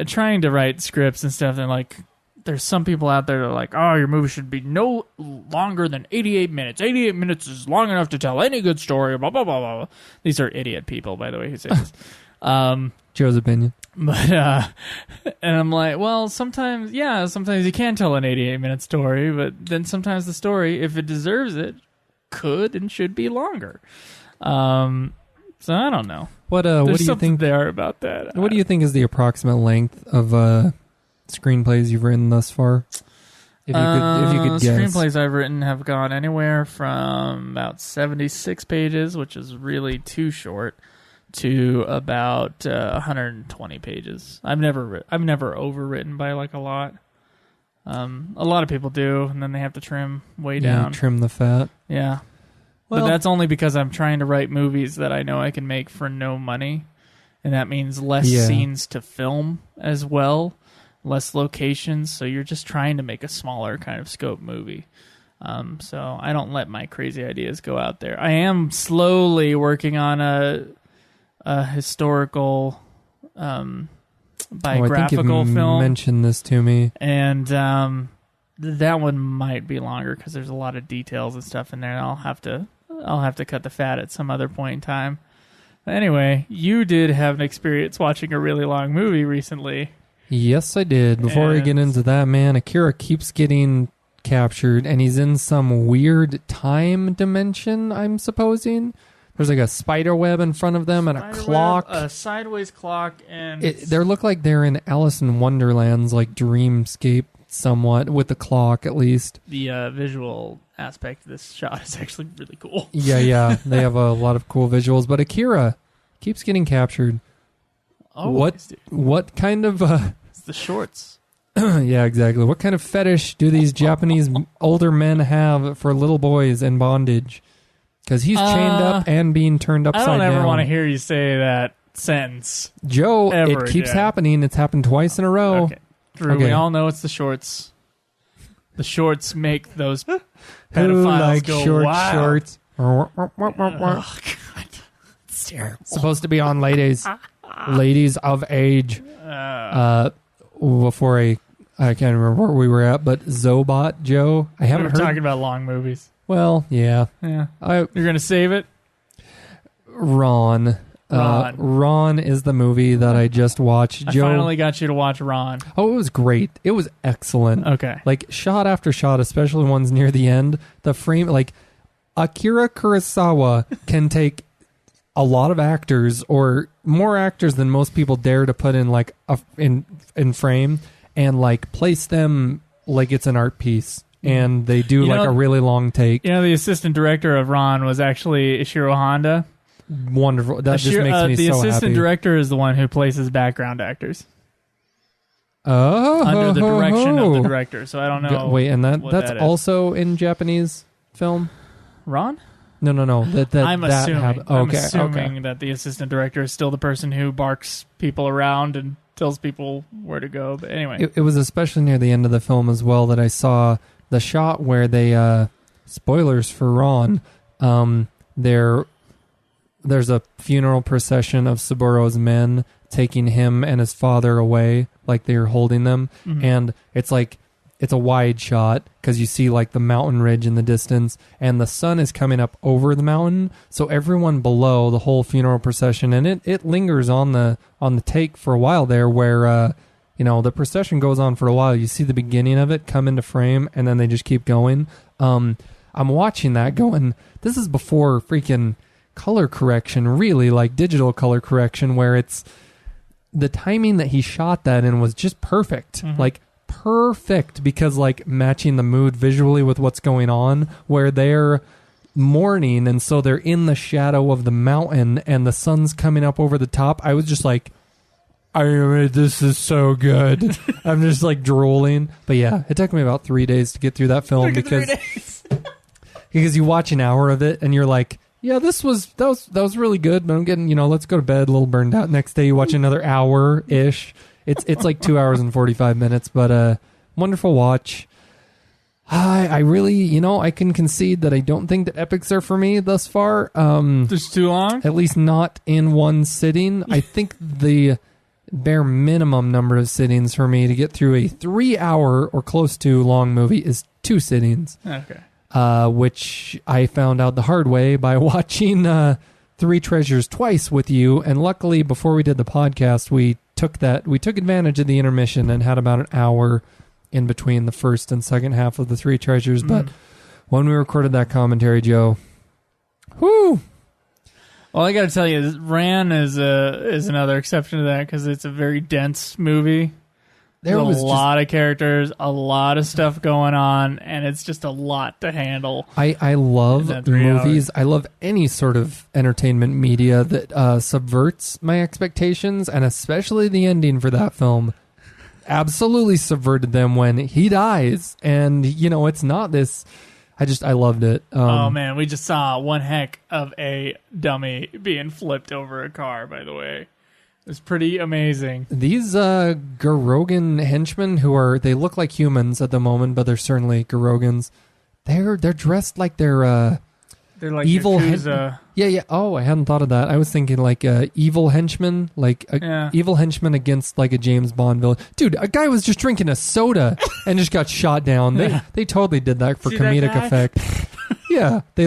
trying to write scripts and stuff, and like, there's some people out there that are like, oh, your movie should be no longer than 88 minutes. 88 minutes is long enough to tell any good story. Blah blah blah blah. These are idiot people, by the way, who say this. Joe's opinion. But and I'm like, well, sometimes you can tell an 88-minute story, but then sometimes the story, if it deserves it, could and should be longer. So I don't know. What do you think there about that? What do you think is the approximate length of screenplays you've written thus far? If you could guess. Screenplays I've written have gone anywhere from about 76 pages, which is really too short, to about 120 pages. I've never overwritten by like a lot. A lot of people do, and then they have to trim way down. Trim the fat. Yeah. Well, but that's only because I'm trying to write movies that I know I can make for no money, and that means less scenes to film as well, less locations, so you're just trying to make a smaller kind of scope movie. So I don't let my crazy ideas go out there. I am slowly working on a historical biographical I think film. Mentioned this to me, and that one might be longer because there's a lot of details and stuff in there. And I'll have to cut the fat at some other point in time. But anyway, you did have an experience watching a really long movie recently. Yes, I did. Before I get into that, man, Akira keeps getting captured, and he's in some weird time dimension, I'm supposing. There's like a spider web in front of them and a clock. A sideways clock. And they look like they're in Alice in Wonderland's like dreamscape somewhat, with the clock at least. The visual aspect of this shot is actually really cool. Yeah. They have a lot of cool visuals, but Akira keeps getting captured. What kind of... It's the shorts. Yeah, exactly. What kind of fetish do these Japanese older men have for little boys in bondage? Because he's chained up and being turned upside down. I don't ever want to hear you say that sentence. Joe, it keeps happening. It's happened twice in a row. Okay. Drew, we all know it's the shorts. The shorts make those pedophiles go short wild. Shorts. Oh, God. It's terrible. Supposed to be on ladies of age. Before I can't remember where we were at, but Zobot, Joe, I haven't heard. Talking about long movies. Well, yeah. You're gonna save it. Ron is the movie that I just watched. Joe, I finally got you to watch Ron. Oh, it was great. It was excellent. Okay. Like, shot after shot, especially ones near the end, the frame, like, Akira Kurosawa can take a lot of actors, or more actors than most people dare to put in, like, in frame, and, like, place them like it's an art piece. And they do, a really long take. The assistant director of Ron was actually Ishiro Honda. Wonderful. That just makes me so happy. The assistant director is the one who places background actors. Oh. Under the direction of the director. So I don't know. Wait, and that's also in Japanese film? Ron? No. I'm assuming that the assistant director is still the person who barks people around and tells people where to go. But anyway. It was especially near the end of the film as well that I saw the shot where they, spoilers for Ron, there's a funeral procession of Saburo's men taking him and his father away, like they're holding them. Mm-hmm. And it's a wide shot because you see like the mountain ridge in the distance, and the sun is coming up over the mountain. So everyone below, the whole funeral procession, and it lingers on the take for a while there, where the procession goes on for a while. You see the beginning of it come into frame, and then they just keep going. I'm watching that going, this is before freaking color correction, really, like digital color correction, where it's the timing that he shot that in was just perfect. Mm-hmm. Like perfect, because like matching the mood visually with what's going on, where they're mourning, and so they're in the shadow of the mountain and the sun's coming up over the top. I was just like, this is so good. I'm just like drooling. But yeah, it took me about 3 days to get through that film because you watch an hour of it and you're like, yeah, that was really good, but I'm getting, let's go to bed, a little burned out. Next day you watch another hour-ish. It's like 2 hours and 45 minutes, but wonderful watch. I really, I can concede that I don't think that epics are for me thus far. Just too long? At least not in one sitting. I think the bare minimum number of sittings for me to get through a 3-hour or close to long movie is 2 sittings. Okay. Which I found out the hard way by watching Three Treasures twice with you. And luckily, before we did the podcast, we took advantage of the intermission and had about an hour in between the first and second half of the Three Treasures. But when we recorded that commentary, Joe, whoo! Well, I got to tell you, Ran is another exception to that because it's a very dense movie. There's a lot of characters, a lot of stuff going on, and it's just a lot to handle. I love movies. I love any sort of entertainment media that subverts my expectations, and especially the ending for that film absolutely subverted them when he dies. And, you know, it's not this... I loved it. Oh, man, we just saw one heck of a dummy being flipped over a car, by the way. It's pretty amazing. These Garogan henchmen they look like humans at the moment, but they're certainly Garogans. They're dressed like they're like evil. Yeah. Oh, I hadn't thought of that. I was thinking like evil henchmen, evil henchmen against like a James Bond villain. Dude, a guy was just drinking a soda and just got shot down. They totally did that for comedic effect. Yeah, they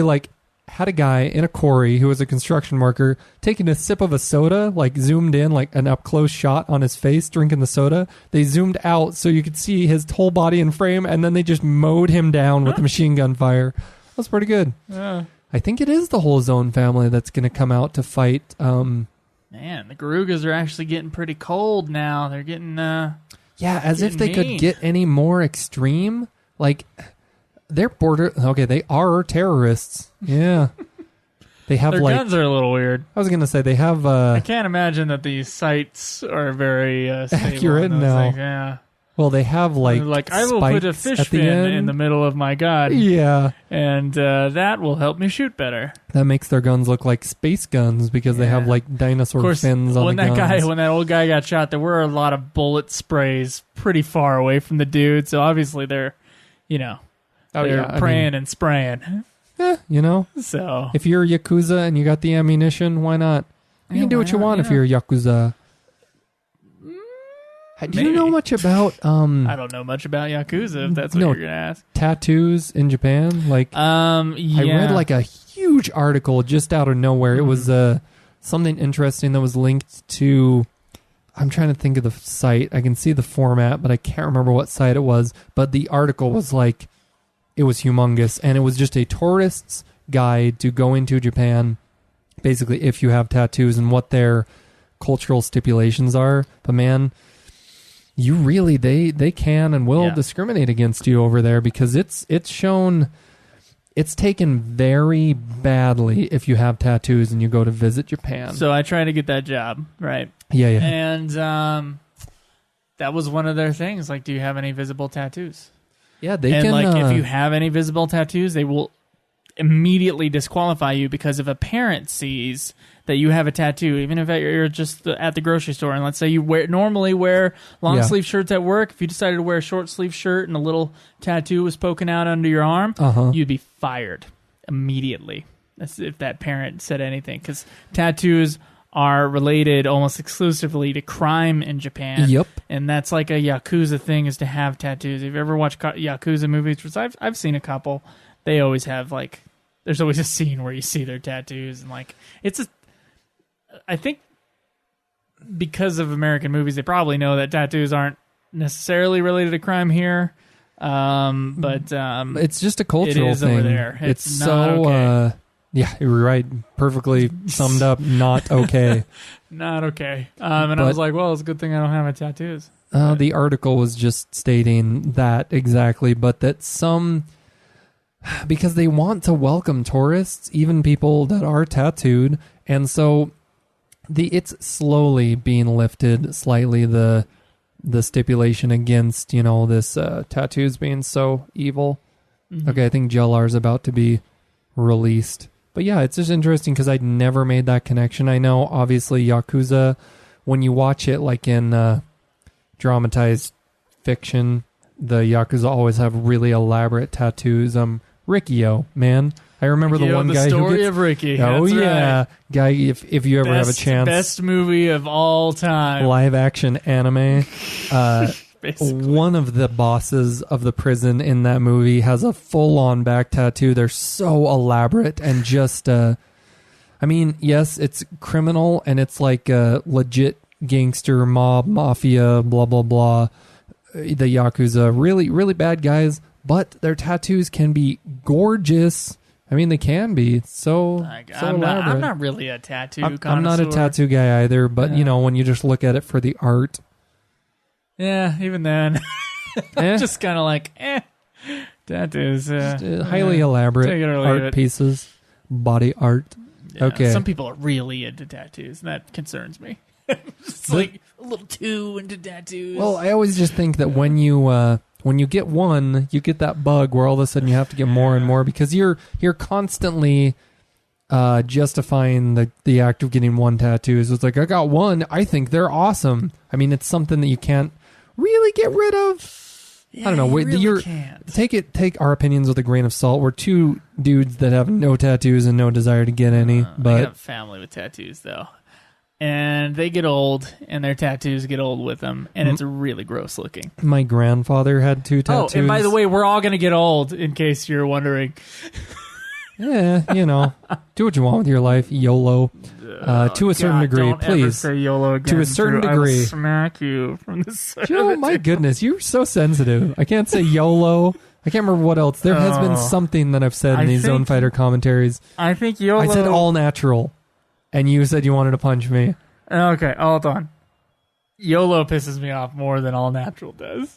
had a guy in a quarry who was a construction worker taking a sip of a soda, like zoomed in, like an up close shot on his face drinking the soda. They zoomed out so you could see his whole body in frame, and then they just mowed him down with the machine gun fire. That's pretty good. Yeah. I think it is the whole Zone family that's going to come out to fight. Man, the Garugas are actually getting pretty cold now. They're getting as if they could get any more extreme. Like, they're they are terrorists. Yeah. They have their guns are a little weird. I was going to say they have I can't imagine that these sights are very accurate now. Things. Yeah. Well, they have like I will put a fish fin in the middle of my gun. Yeah. And that will help me shoot better. That makes their guns look like space guns because they have like dinosaur fins on the guns. When that old guy got shot, there were a lot of bullet sprays pretty far away from the dude. So obviously they're, praying and spraying. So if you're a Yakuza and you got the ammunition, why not? You can do what you want if you're a Yakuza. Do you know much about... I don't know much about Yakuza, if that's what you're going to ask. Tattoos in Japan? I read like a huge article just out of nowhere. It was something interesting that was linked to... I'm trying to think of the site. I can see the format, but I can't remember what site it was. But the article was it was humongous. And it was just a tourist's guide to going to Japan, basically if you have tattoos and what their cultural stipulations are. But man... You really, they can and will discriminate against you over there because it's taken very badly if you have tattoos and you go to visit Japan. So I try to get that job, right? Yeah. And that was one of their things. Like, do you have any visible tattoos? Yeah, they can. And if you have any visible tattoos, they will immediately disqualify you because if a parent sees that you have a tattoo, even if you're just at the grocery store, and let's say you normally wear long sleeve shirts at work, if you decided to wear a short sleeve shirt and a little tattoo was poking out under your arm, you'd be fired immediately. That's if that parent said anything, because tattoos are related almost exclusively to crime in Japan. Yep. And that's like a Yakuza thing, is to have tattoos. If you ever watched Yakuza movies, which I've seen a couple, they always have there's always a scene where you see their tattoos, and I think because of American movies, they probably know that tattoos aren't necessarily related to crime here. But it's just a cultural thing. Over there. It's not so okay. Yeah, you're right. Perfectly summed up. Not okay. Not okay. And I was like, well, it's a good thing I don't have my tattoos. The article was just stating that exactly, but that because they want to welcome tourists, even people that are tattooed, and so it's slowly being lifted slightly, the stipulation against this tattoos being so evil. Okay, I think Jellar is about to be released, but yeah, it's just interesting because I'd never made that connection. I know obviously Yakuza, when you watch it like in dramatized fiction, the Yakuza always have really elaborate tattoos. Rikio, man. I remember the one guy who gets... of Ricky. Oh, that's yeah. Right. Guy, if you ever have a chance... Best movie of all time. Live action anime. One of the bosses of the prison in that movie has a full-on back tattoo. They're so elaborate and just... yes, it's criminal and it's like a legit gangster, mob, mafia, blah, blah, blah. The Yakuza, really, really bad guys, but their tattoos can be gorgeous. They can be so I'm not really a tattoo connoisseur. I'm not a tattoo guy either, but when you just look at it for the art, Yeah, even then. Just kind of like, tattoos. Highly elaborate take it or leave art it. pieces, body art. Yeah, Okay. Some people are really into tattoos, and that concerns me. It's like a little too into tattoos. Well, I always just think that when you get one, you get that bug where all of a sudden you have to get more and more because you're constantly justifying the act of getting one tattoo. So it's like, I got one, I think they're awesome. I mean, it's something that you can't really get rid of. Yeah, I don't know. you really can't. Take our opinions with a grain of salt. We're two dudes that have no tattoos and no desire to get any. I But got a family with tattoos, though. And they get old, and their tattoos get old with them, and it's really gross looking. my grandfather had 2 tattoos. Oh, and by the way, we're all going to get old, in case you're wondering. Yeah, do what you want with your life, YOLO. To a certain degree, don't please. Ever say YOLO again, To a certain Drew. degree. I will smack you from the side of Joe, the my table. goodness, you're so sensitive. I can't say YOLO. I can't remember what else. There has been something that I've said in I these Zone think- Fighter commentaries. I think YOLO... I said all natural, and you said you wanted to punch me. Okay, hold on. YOLO pisses me off more than all natural does.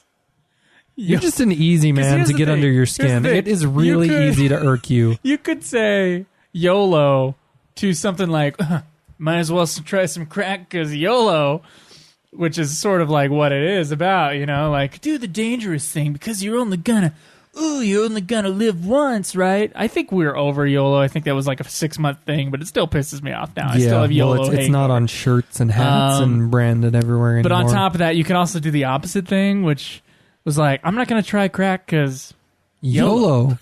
You're just an easy man here's to the get thing. under your Here's the skin. thing. It is really You could- easy to irk you. You could say YOLO to something like, might as well try some crack because YOLO, which is sort of like what it is about, like, do the dangerous thing because you're only gonna live once, right? I think we're over YOLO. I think that was like a 6-month thing, but it still pisses me off now. I still have YOLO. it's not on shirts and hats and branded everywhere anymore. But on top of that, you can also do the opposite thing, which was like, I'm not going to try crack because YOLO.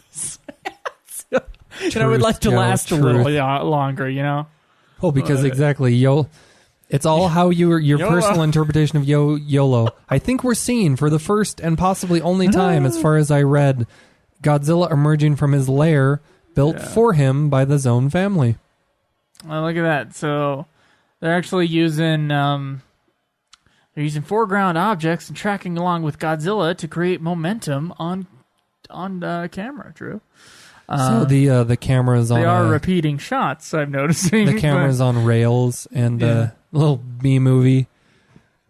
and I would like to Joe, last a little longer, Oh, because exactly, it's all how your YOLO. personal interpretation of YOLO. I think we're seeing for the first and possibly only time, as far as I read, Godzilla emerging from his lair built for him by the Zone family. Well, look at that. So they're actually using foreground objects and tracking along with Godzilla to create momentum on camera. Drew. So the camera's on They are repeating shots. I'm noticing the camera's on rails and little B movie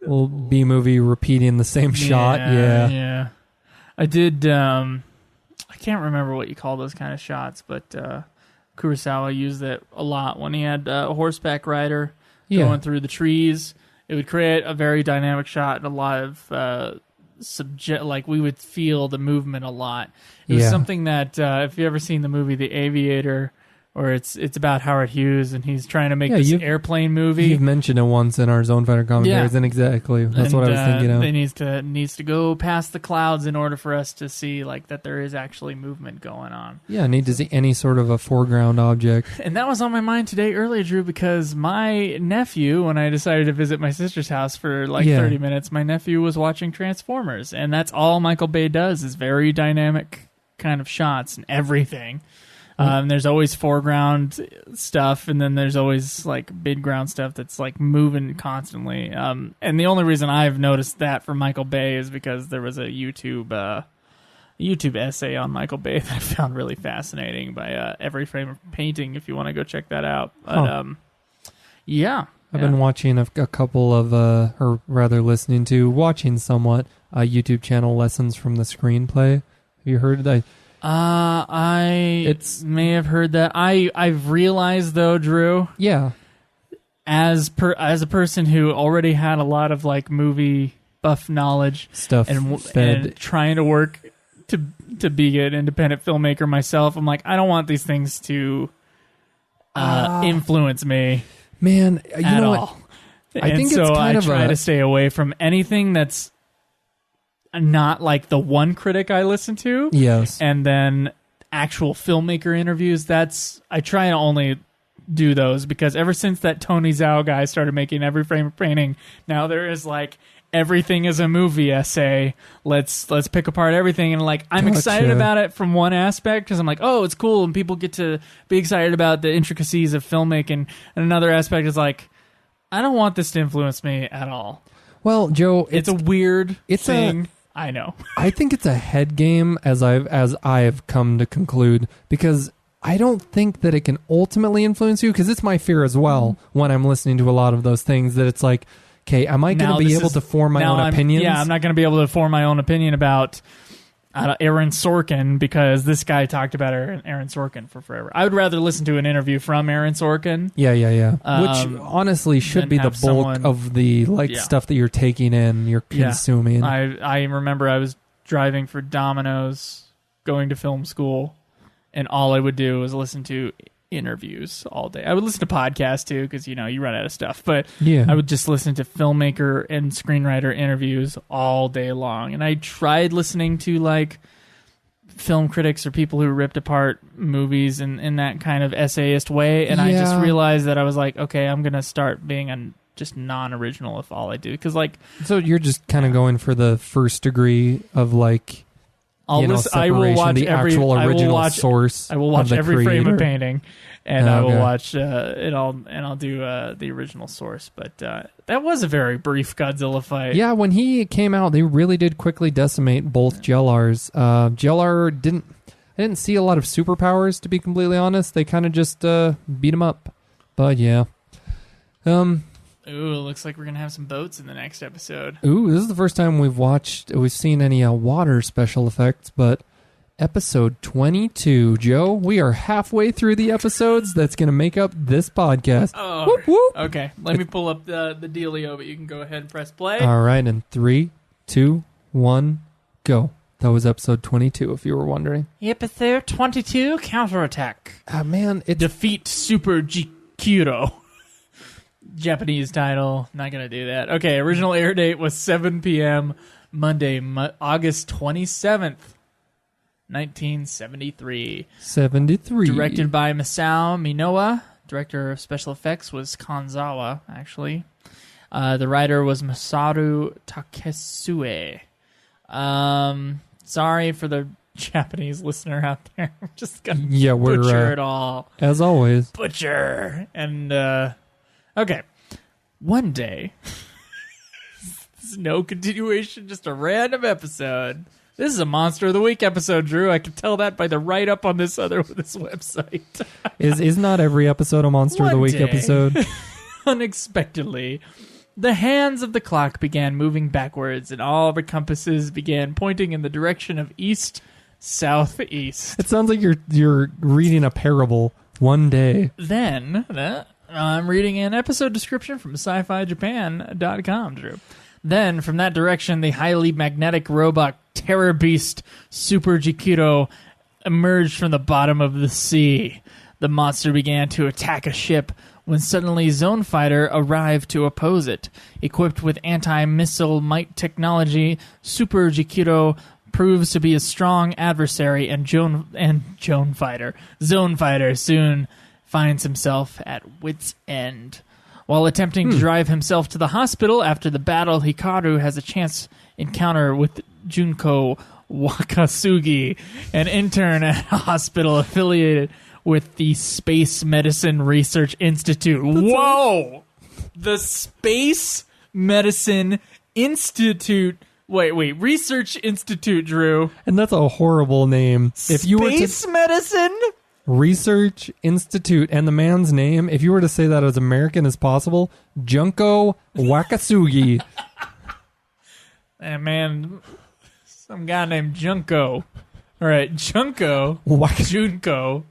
repeating the same shot. Yeah. I did. I can't remember what you call those kind of shots, but Kurosawa used that a lot when he had a horseback rider going through the trees. It would create a very dynamic shot and a lot of like we would feel the movement a lot. It was something that if you ever seen the movie The Aviator, or it's about Howard Hughes and he's trying to make this airplane movie. You've mentioned it once in our Zone Fighter commentaries, and exactly that's what I was thinking of. It needs to go past the clouds in order for us to see like that there is actually movement going on. Yeah, I need to see any sort of a foreground object. And that was on my mind today earlier, Drew, because my nephew, when I decided to visit my sister's house for 30 minutes, my nephew was watching Transformers, and that's all Michael Bay does is very dynamic kind of shots and everything. There's always foreground stuff, and then there's always like midground stuff that's like moving constantly. And the only reason I've noticed that for Michael Bay is because there was a YouTube essay on Michael Bay that I found really fascinating by Every Frame of Painting. If you want to go check that out, but I've been watching a couple of, or rather watching somewhat YouTube channel lessons from the screenplay. Have you heard that? I may have heard that. I've realized though, Drew. Yeah. As a person who already had a lot of like movie buff knowledge and trying to work to be an independent filmmaker myself, I'm like, I don't want these things to influence me. Man, you at know all. What? I think it's kind I of try to stay away from anything that's not like the one critic I listen to. Yes. And then actual filmmaker interviews, I try to only do those because ever since that Tony Zhao guy started making Every Frame of Painting, now there is like everything is a movie essay. Let's pick apart everything, and like I'm excited about it from one aspect because I'm like, oh, it's cool, and people get to be excited about the intricacies of filmmaking. And another aspect is like, I don't want this to influence me at all. Well, Joe, it's a weird thing. I know. I think it's a head game, as I've come to conclude, because I don't think that it can ultimately influence you, because it's my fear as well when I'm listening to a lot of those things that it's like, Okay, am I going to be able to form my own opinions? Yeah, I'm not going to be able to form my own opinion about Aaron Sorkin because this guy talked about Aaron Sorkin for forever. I would rather listen to an interview from Aaron Sorkin. Yeah. Which honestly should be the bulk of the stuff that you're taking in, you're consuming. I remember I was driving for Domino's, going to film school, and all I would do was listen to interviews all day. I would listen to podcasts too because you run out of stuff, but I would just listen to filmmaker and screenwriter interviews all day long. And I tried listening to film critics or people who ripped apart movies in that kind of essayist way, and I just realized that I was like, okay, I'm gonna start being just non-original if all I do, because so you're just kind of going for the first degree of I will watch the actual original source. I will watch every creator. frame of painting, and I will watch it all, and I'll do the original source. But that was a very brief Godzilla fight. Yeah, when he came out, they really did quickly decimate both Jellars. Jellar I didn't see a lot of superpowers, to be completely honest. They kind of just beat him up. But yeah. Ooh, looks like we're going to have some boats in the next episode. Ooh, this is the first time we've seen any water special effects, but episode 22. Joe, we are halfway through the episodes that's going to make up this podcast. Oh, whoop, whoop. Okay. Let me pull up the dealio, but you can go ahead and press play. All right, in 3, 2, 1, go. That was episode 22, if you were wondering. Episode 22, Counterattack. Man, Defeat Super GIKIRO. Japanese title. Not going to do that. Okay, original air date was 7 p.m. Monday, August 27th, 1973. 73. Directed by Masao Minowa. Director of special effects was Kanzawa, actually. The writer was Masaru Takesue. Sorry for the Japanese listener out there. I'm just going to butcher it all. As always. Butcher. And, okay. One day, there's no continuation, just a random episode. This is a Monster of the Week episode, Drew. I can tell that by the write-up on this website. Is not every episode a Monster of the Week episode? Unexpectedly, the hands of the clock began moving backwards, and all the compasses began pointing in the direction of east-southeast. It sounds like you're reading a parable. One day. Then, I'm reading an episode description from sci-fi-japan.com, Drew. Then, from that direction, the highly magnetic robot terror beast Super GIKIRO emerged from the bottom of the sea. The monster began to attack a ship when suddenly Zone Fighter arrived to oppose it. Equipped with anti-missile might technology, Super GIKIRO proves to be a strong adversary, and Zone Fighter soon finds himself at wit's end. While attempting to drive himself to the hospital after the battle, Hikaru has a chance encounter with Junko Wakasugi, an intern at a hospital affiliated with the Space Medicine Research Institute. Whoa! The Space Medicine Institute. Wait, Research Institute, Drew. And that's a horrible name. Space Medicine? Research Institute, and the man's name, if you were to say that as American as possible, Junko Wakasugi. And man, some guy named Junko. All right, Junko. Junko.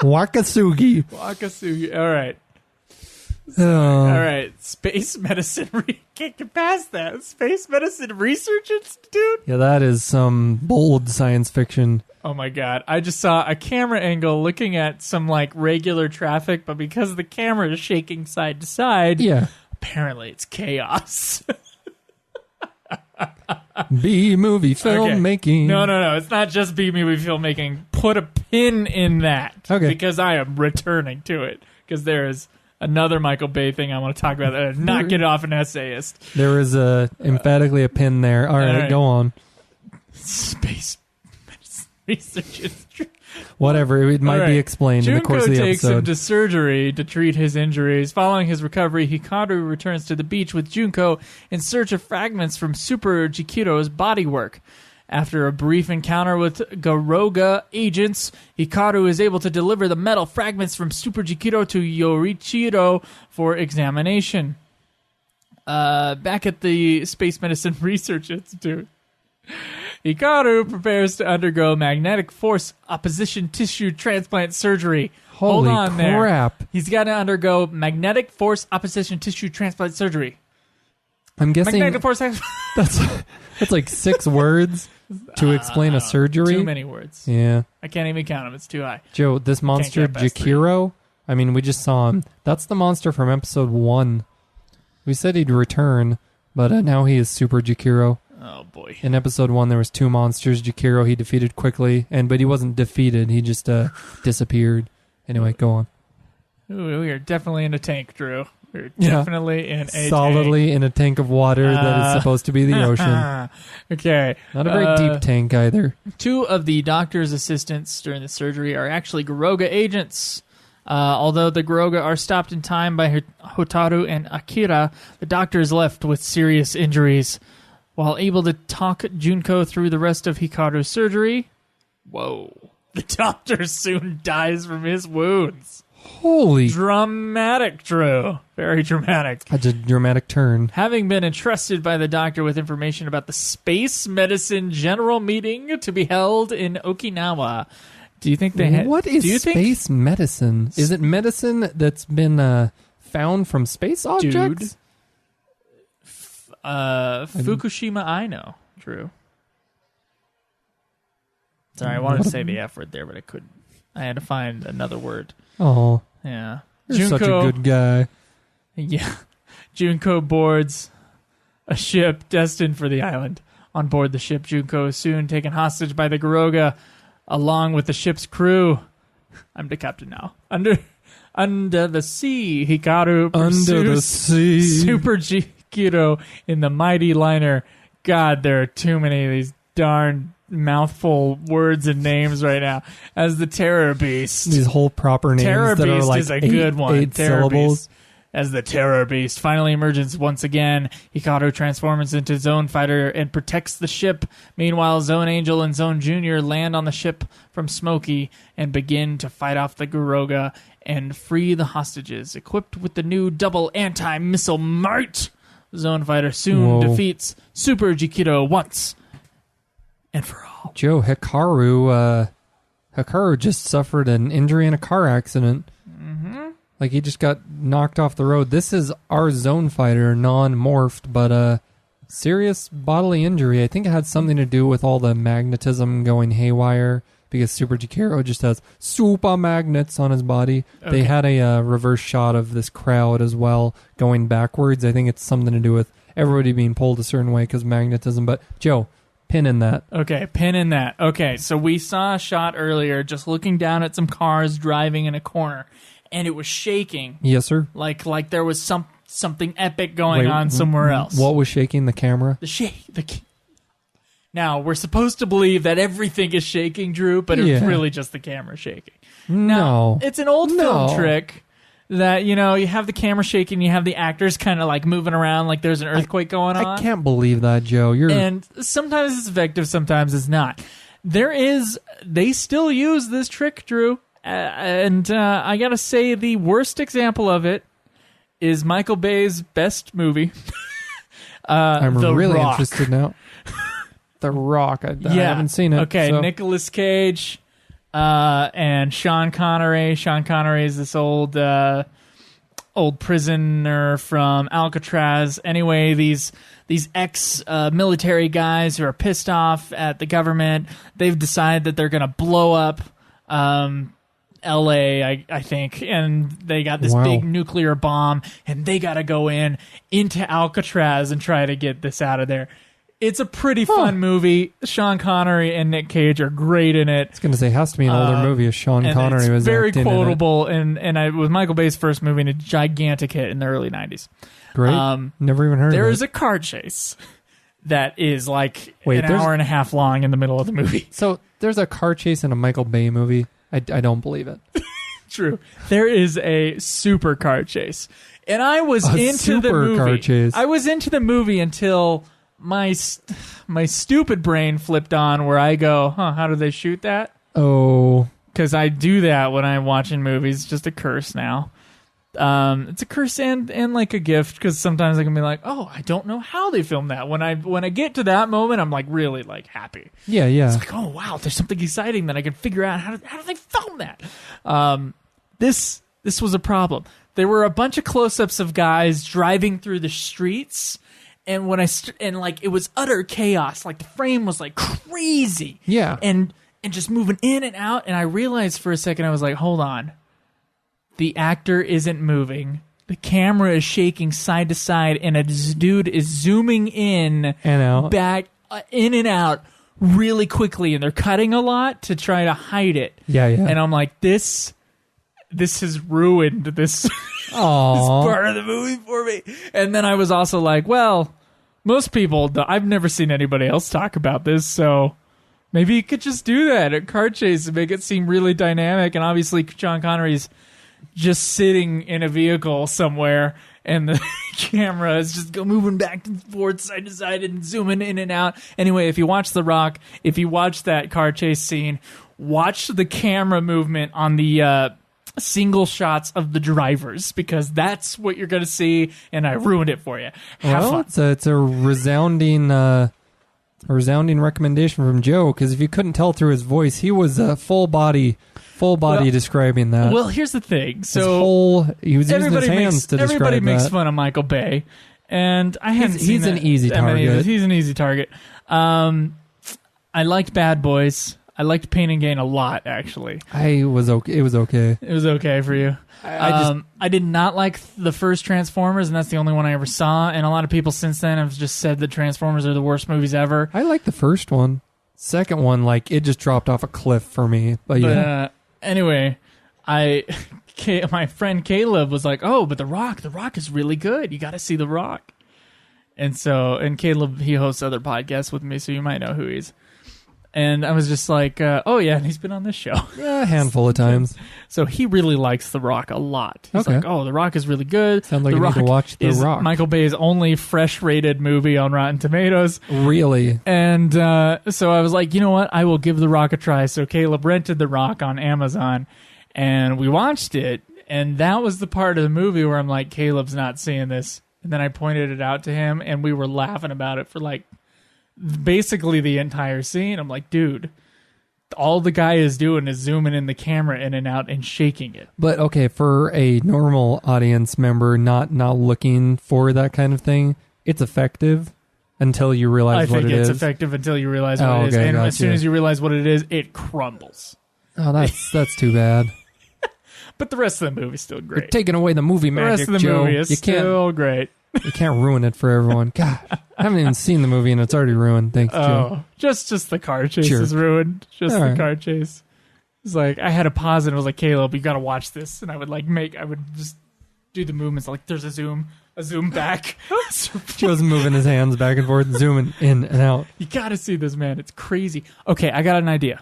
Wakasugi. Wakasugi. All right. All right. Space Medicine. Can't get past that. Space Medicine Research Institute? Yeah, that is some bold science fiction. Oh my god. I just saw a camera angle looking at some regular traffic, but because the camera is shaking side to side, apparently it's chaos. B-movie filmmaking. Okay. No. It's not just B-movie filmmaking. Put a pin in that. Okay. Because I am returning to it. Because there is another Michael Bay thing I want to talk about that not get off an essayist. There is emphatically a pin there. All right, go on. Space Research Institute. Whatever, it might be explained in the course of the episode. Junko takes him to surgery to treat his injuries. Following his recovery, Hikaru returns to the beach with Junko in search of fragments from Super GIKIRO's bodywork. After a brief encounter with Garoga agents, Hikaru is able to deliver the metal fragments from Super GIKIRO to Yorichiro for examination. Back at the Space Medicine Research Institute, Hikaru prepares to undergo magnetic force opposition tissue transplant surgery. Holy Hold on crap. there. He's got to undergo magnetic force opposition tissue transplant surgery. I'm guessing Magnetic force that's like 6 words to explain a surgery. Too many words. Yeah. I can't even count them. It's too high. Joe, this monster, get past JIKIRO, I mean, we just saw him. That's the monster from episode 1. We said he'd return, but now he is Super JIKIRO. Oh, boy. In episode 1, there was 2 monsters. JIKIRO, he defeated quickly, but he wasn't defeated. He just disappeared. Anyway, go on. Ooh, we are definitely in a tank, Drew. We're definitely in a solidly tank. In a tank of water that is supposed to be the ocean. Okay. Not a very deep tank either. 2 of the doctor's assistants during the surgery are actually Garoga agents. Although the Garoga are stopped in time by Hotaru and Akira, the doctor is left with serious injuries. While able to talk Junko through the rest of Hikaru's surgery, the doctor soon dies from his wounds. Holy... Dramatic, Drew. Very dramatic. That's a dramatic turn. Having been entrusted by the doctor with information about the Space Medicine General Meeting to be held in Okinawa... Do you think they had... What is space medicine? Is it medicine that's been found from space objects? Fukushima Aino, Drew. Sorry, I wanted to say the F word there, but I couldn't. I had to find another word. Oh. Yeah. You're such a good guy. Yeah. Junko boards a ship destined for the island. On board the ship, Junko is soon taken hostage by the Garoga, along with the ship's crew. I'm the captain now. Under the sea, Hikaru pursues Super JIKIRO in the mighty liner. God, there are too many of these darn mouthful words and names right now. As the Terror Beast. These whole proper names Terror that Beast are like is a good one. 8 Terror syllables. Beast. As the Terror Beast finally emerges once again, Hikaru transforms into Zone Fighter and protects the ship. Meanwhile, Zone Angel and Zone Junior land on the ship from Smokey and begin to fight off the Garoga and free the hostages. Equipped with the new double anti-missile might, Zone Fighter soon defeats Super JIKIRO once and for all. Joe, Hikaru just suffered an injury in a car accident. Like, he just got knocked off the road. This is our Zone Fighter, non-morphed, but serious bodily injury. I think it had something to do with all the magnetism going haywire, because Super JIKIRO just has super magnets on his body. Okay. They had a reverse shot of this crowd as well, going backwards. I think it's something to do with everybody being pulled a certain way because magnetism. But, Joe, pin in that. Okay, pin in that. Okay, so we saw a shot earlier just looking down at some cars driving in a corner. And it was shaking. Yes, sir. Like there was something epic going on somewhere else. What was shaking the camera? Now, we're supposed to believe that everything is shaking, Drew, but it's really just the camera shaking. Now, it's an old film trick that, you have the camera shaking, you have the actors kind of like moving around like there's an earthquake going on. I can't believe that, Joe. And sometimes it's effective, sometimes it's not. They still use this trick, Drew. And I gotta say, the worst example of it is Michael Bay's best movie. I'm really interested now. The Rock. I haven't seen it. Okay, so. Nicolas Cage and Sean Connery. Sean Connery is this old prisoner from Alcatraz. Anyway, these ex-military guys who are pissed off at the government, they've decided that they're gonna blow up LA, I think, and they got this big nuclear bomb, and they got to go into Alcatraz and try to get this out of there. It's a pretty fun movie. Sean Connery and Nick Cage are great in it. I was going to say, it has to be an older movie if Sean Connery was very acting quotable, and it was Michael Bay's first movie and a gigantic hit in the early 90s. Great. Never even heard of it. There is a car chase that is like an hour and a half long in the middle of the movie. So there's a car chase in a Michael Bay movie? I don't believe it. True. There is a super car chase. And I was into the movie. Car chase. I was into the movie until my stupid brain flipped on where I go, how do they shoot that? Oh. Because I do that when I'm watching movies. Just a curse now. It's a curse and like a gift, because sometimes I can be like, oh, I don't know how they filmed that. When I get to that moment, I'm like really like happy. Yeah. It's like, oh wow, there's something exciting that I can figure out. How do they film that? This was a problem. There were a bunch of close-ups of guys driving through the streets, and when it was utter chaos. Like the frame was like crazy. Yeah. And just moving in and out, and I realized for a second, I was like, hold on. The actor isn't moving. The camera is shaking side to side, and a dude is zooming in and out, back, in and out really quickly, and they're cutting a lot to try to hide it. Yeah. And I'm like, this has ruined this, this part of the movie for me. And then I was also like, well, most people, I've never seen anybody else talk about this, so maybe you could just do that at car chase and make it seem really dynamic. And obviously, Sean Connery's just sitting in a vehicle somewhere, and the camera is just moving back and forth, side to side, and zooming in and out. Anyway, if you watch The Rock, if you watch that car chase scene, watch the camera movement on the single shots of the drivers, because that's what you're going to see, and I ruined it for you. Have fun. It's a resounding recommendation from Joe, because if you couldn't tell through his voice, he was full body describing that. Well, here's the thing. So he was using his hands to describe that. Everybody makes fun of Michael Bay, and I haven't seen he's an easy target. He's an easy target. I liked Bad Boys. I liked Pain and Gain a lot, actually. It was okay. It was okay for you. I did not like the first Transformers, and that's the only one I ever saw. And a lot of people since then have just said that Transformers are the worst movies ever. I like the first one. Second one, like, it just dropped off a cliff for me. But yeah. Anyway, my friend Caleb was like, "Oh, but The Rock is really good. You got to see The Rock." And Caleb, he hosts other podcasts with me, so you might know who he is. And I was just like, oh yeah, and he's been on this show. Yeah, a handful of times. So he really likes The Rock a lot. He's okay. like, oh, The Rock is really good. Sounds like The you Rock need to watch The Rock. Michael Bay's only fresh-rated movie on Rotten Tomatoes. Really? And so I was like, you know what? I will give The Rock a try. So Caleb rented The Rock on Amazon, and we watched it. And that was the part of the movie where I'm like, Caleb's not seeing this. And then I pointed it out to him, and we were laughing about it for like basically the entire scene. I'm like, dude, all the guy is doing is zooming in the camera in and out and shaking it. But okay, for a normal audience member not looking for that kind of thing, it's effective until you realize what it is. I think it's effective until you realize what it is. And as soon as you realize what it is, it crumbles. Oh, that's too bad. But the rest of the movie's still great. You're taking away the movie magic, the rest of the Joe. movie is still great. You can't ruin it for everyone. God, I haven't even seen the movie and it's already ruined. Thanks, Joe. Just the car chase is ruined. Just all the car chase. It's like, I had a pause and it was like, Caleb, you got to watch this. And I would just do the movements. Like, there's a zoom back. Joe's moving his hands back and forth, zooming in and out. You got to see this, man. It's crazy. Okay, I got an idea.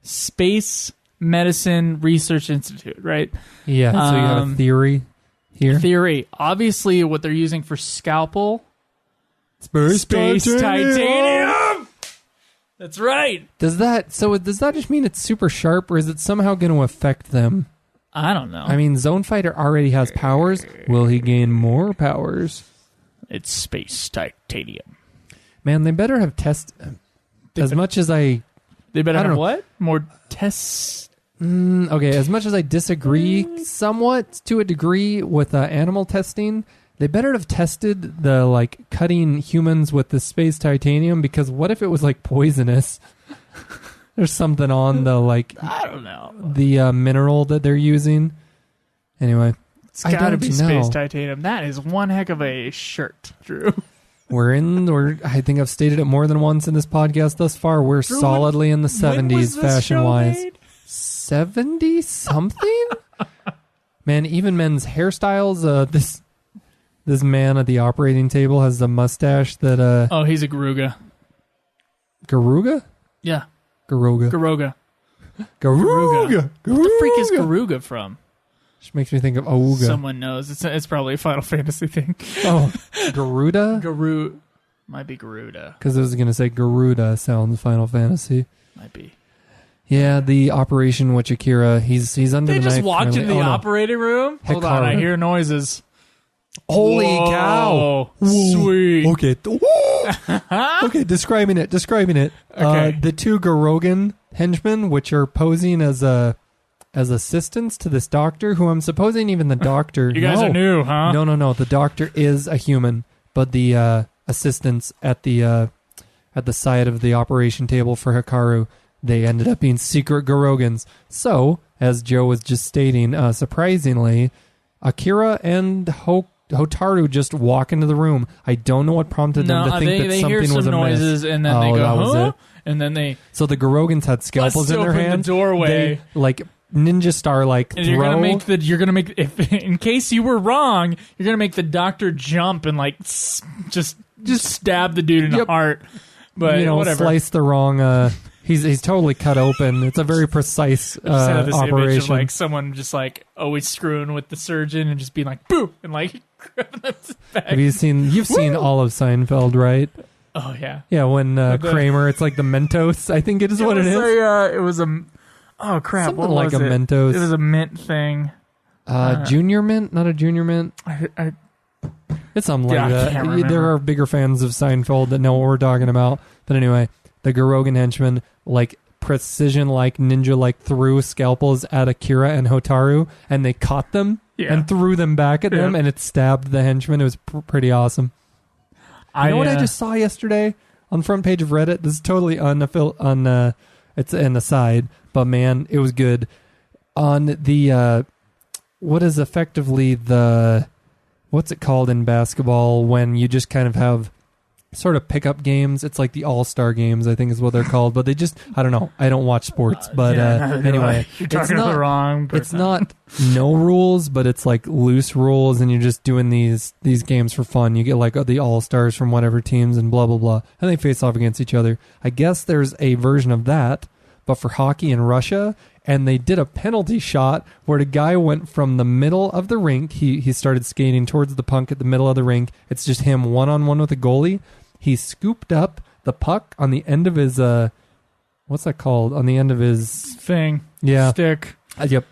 Space Medicine Research Institute, right? Yeah, so you have a theory here. Theory. Obviously, what they're using for scalpel, Space titanium. That's right. Does that just mean it's super sharp, or is it somehow going to affect them? I don't know. I mean, Zone Fighter already has powers. Will he gain more powers? It's space titanium. Man, they better have They better have what? More tests? Okay, as much as I disagree somewhat to a degree with animal testing, they better have tested the cutting humans with the space titanium, because what if it was poisonous? There's something on the I don't know, the mineral that they're using. Anyway, it's gotta be space titanium. That is one heck of a shirt, Drew. I think I've stated it more than once in this podcast thus far. We're solidly in the 70s fashion-wise. 70-something? Man, even men's hairstyles. This man at the operating table has the mustache that... oh, he's a Garuga. Garuga? Yeah. Garuga. What the freak is Garuga from? Which makes me think of Auga. Someone knows. It's probably a Final Fantasy thing. Oh, Garuda? Might be Garuda. Because I was going to say Garuda sounds Final Fantasy. Might be. Yeah, the operation with Akira. He's under They the just knife. walked into the no. operating room. Hold on, I Hikaru. hear noises. Holy Whoa, cow! Sweet. Okay. Okay, describing it. Okay. The two Garogan henchmen, which are posing as assistants to this doctor, who I'm supposing even the doctor. You guys are new, huh? No. The doctor is a human, but the assistants at the side of the operation table for Hikaru, they ended up being secret Garogans. So, as Joe was just stating, surprisingly, Akira and Hotaru just walk into the room. I don't know what prompted them to think that they something hear some was amiss. noises, and then they go, that was huh? it. And then they So the Garogans had scalpels in their open hands. the doorway. They, like ninja star, like and throw. you're gonna make if in case you were wrong, you're gonna make the doctor jump and like just stab the dude in the heart. But whatever. Slice the wrong. He's totally cut open. It's a very precise Instead of this image of operation. like someone just like always screwing with the surgeon and just being like boo and like grabbing them back. Have you seen? You've seen all of Seinfeld, right? Oh yeah. Yeah, when Kramer, it's like the Mentos. I think it is what it is. It was a. Oh crap! Something what like was a it? Mentos. It was a mint thing. Junior Mint, not a Junior Mint. It's something like I that. can't remember. There are bigger fans of Seinfeld that know what we're talking about. But anyway, the Garogan henchmen, like precision, like ninja, like threw scalpels at Akira and Hotaru, and they caught them and threw them back at them, and it stabbed the henchman. It was pretty awesome. You know what I just saw yesterday on the front page of Reddit? This is totally it's an aside, but man, it was good. On the what is effectively what's it called in basketball when you just kind of have sort of pickup games? It's like the All-Star games, I think is what they're called. But they just, I don't know. I don't watch sports. But anyway, you're talking to the wrong person. It's not no rules, but it's like loose rules, and you're just doing these games for fun. You get like the All-Stars from whatever teams and blah, blah, blah. And they face off against each other. I guess there's a version of that, but for hockey in Russia. And they did a penalty shot where the guy went from the middle of the rink. He started skating towards the puck at the middle of the rink. It's just him one-on-one with the goalie. He scooped up the puck on the end of his, what's that called? On the end of his... thing. Yeah. Stick.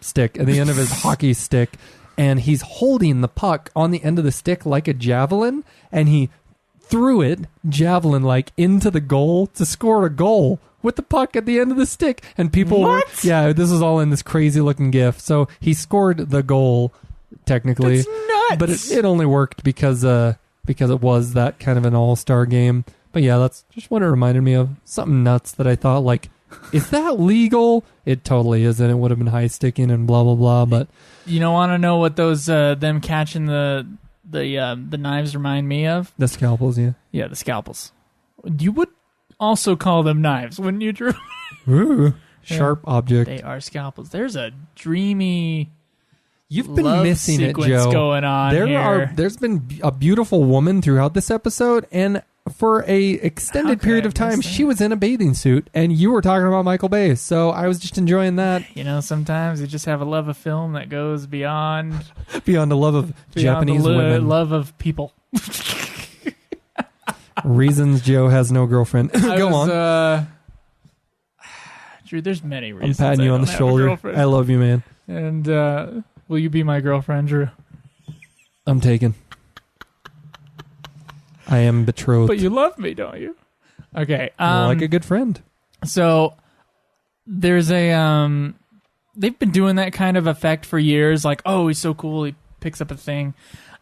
Stick. At the end of his hockey stick. And he's holding the puck on the end of the stick like a javelin. And he threw it, javelin-like, into the goal to score a goal with the puck at the end of the stick. And people What? this is all in this crazy-looking GIF. So he scored the goal, technically. That's nuts. But it only worked because it was that kind of an all-star game. But yeah, that's just what it reminded me of. Something nuts that I thought, like, is that legal? It totally isn't. It would have been high-sticking and blah, blah, blah. But you don't want to know what those them catching the knives remind me of? the scalpels, yeah. Yeah, the scalpels. You would also call them knives, wouldn't you, Drew? Ooh, sharp object. They are scalpels. There's a dreamy You've been love missing it, sequence Joe. going on here. There's been a beautiful woman throughout this episode, and for a extended period of time, she was in a bathing suit, and you were talking about Michael Bay, so I was just enjoying that. You know, sometimes you just have a love of film that goes beyond Beyond the love of Japanese women. love of people. Reasons Joe has no girlfriend. Go on. Drew, there's many I'm reasons. patting you on the shoulder. I love you, man. And will you be my girlfriend, Drew? I'm taken. I am betrothed. But you love me, don't you? Okay. Like a good friend. So there's a they've been doing that kind of effect for years. Like, oh, he's so cool. He picks up a thing.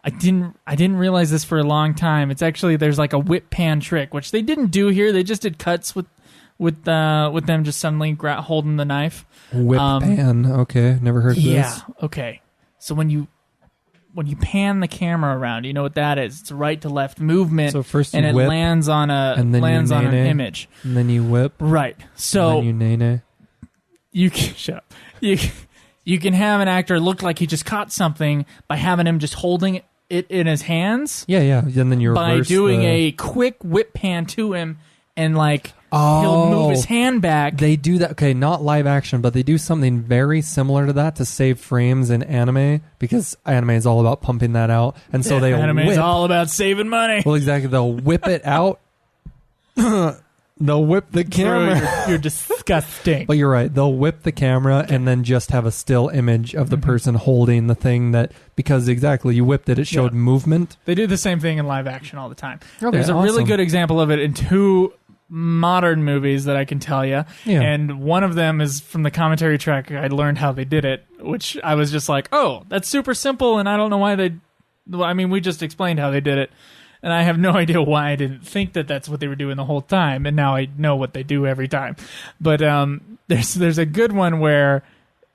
I didn't realize this for a long time. It's actually there's like a whip pan trick, which they didn't do here. They just did cuts with them just suddenly holding the knife. Whip pan. Okay, never heard of this. Yeah. Okay. So when you pan the camera around, you know what that is? It's right to left movement. So first you and it whip, lands on and then an nay-nay, image. And then you whip. Right. So and then you nay-nay. You can shut up. You can have an actor look like he just caught something by having him just holding it in his hands. Yeah. And then you reverse by doing a quick whip pan to him, and like Oh. he'll move his hand back. They do that. Okay, not live action, but they do something very similar to that to save frames in anime, because anime is all about pumping that out. And so they anime is whip. all about saving money. Well, exactly. They'll whip it out. They'll whip the camera. You're disgusting. disgusting. But you're right. They'll whip the camera and then just have a still image of the person holding the thing that, because exactly, you whipped it, it showed movement. They do the same thing in live action all the time. Okay, There's a really awesome. good example of it in 2 modern movies that I can tell you. Yeah. And one of them is from the commentary track. I learned how they did it, which I was just like, oh, that's super simple, and I don't know why they... I mean, we just explained how they did it, and I have no idea why I didn't think that that's what they were doing the whole time, and now I know what they do every time. But there's a good one where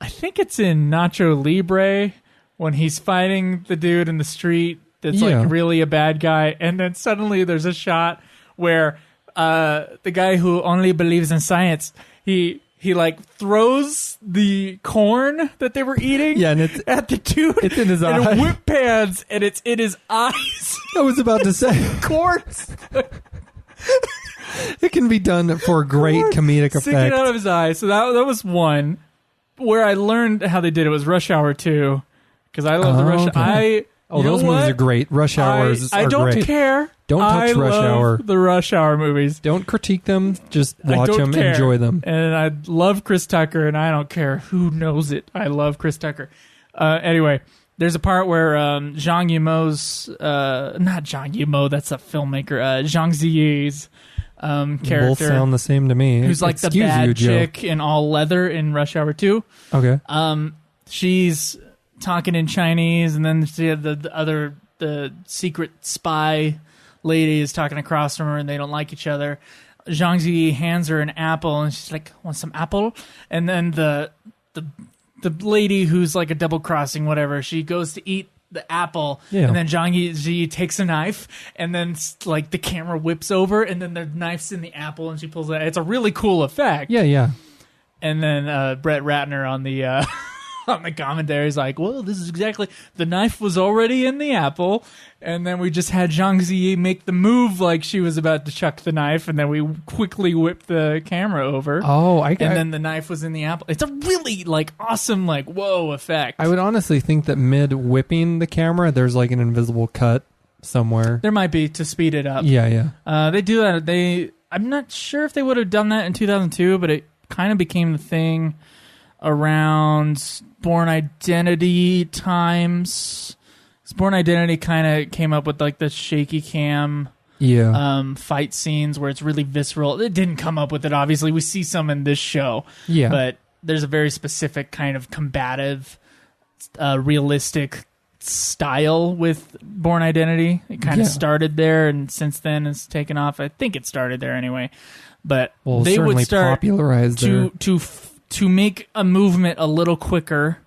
I think it's in Nacho Libre when he's fighting the dude in the street that's like really a bad guy, and then suddenly there's a shot where the guy who only believes in science, he like throws the corn that they were eating Yeah, and it's at the dude. It's in his and eye. it whip pans, and it's in his eyes. I was about to say, Corn it can be done for great comedic sticking effect. out of his eyes. So that was one where I learned how they did it. Was Rush Hour 2, because I love the Rush. Okay. You know Those movies what? are great. Rush Hours I are don't great. care. Don't touch I Rush love Hour. The Rush Hour movies. Don't critique them. Just watch I don't them, care. enjoy them. And I love Chris Tucker, and I don't care who knows it. I love Chris Tucker. Anyway, there's a part where Zhang Yimou's... not Zhang Yimou, that's a filmmaker. Zhang Ziyi's character... Both sound the same to me. who's like the Excuse bad you, Joe. chick in all leather in Rush Hour 2. Okay. She's talking in Chinese, and then the secret spy lady is talking across from her, and they don't like each other. Zhang Ziyi hands her an apple, and she's like, "Want some apple?" And then the lady who's like a double crossing, whatever, she goes to eat the apple, and then Zhang Ziyi takes a knife, and then like the camera whips over, and then the knife's in the apple, and she pulls it. It's a really cool effect. Yeah. And then Brett Ratner on the on the commentary is like, well, this is exactly... The knife was already in the apple, and then we just had Zhang Ziyi make the move like she was about to chuck the knife, and then we quickly whipped the camera over. Oh, and then the knife was in the apple. It's a really like awesome, like, whoa effect. I would honestly think that mid whipping the camera, there's like an invisible cut somewhere. There might be to speed it up. Yeah. They do that. I'm not sure if they would have done that in 2002, but it kind of became the thing around Born Identity times. Born Identity kind of came up with like the shaky cam fight scenes where it's really visceral. It didn't come up with it, obviously. We see some in this show. Yeah. But there's a very specific kind of combative, realistic style with Born Identity. It kind of started there, and since then it's taken off. I think it started there anyway. But they would start to make a movement a little quicker.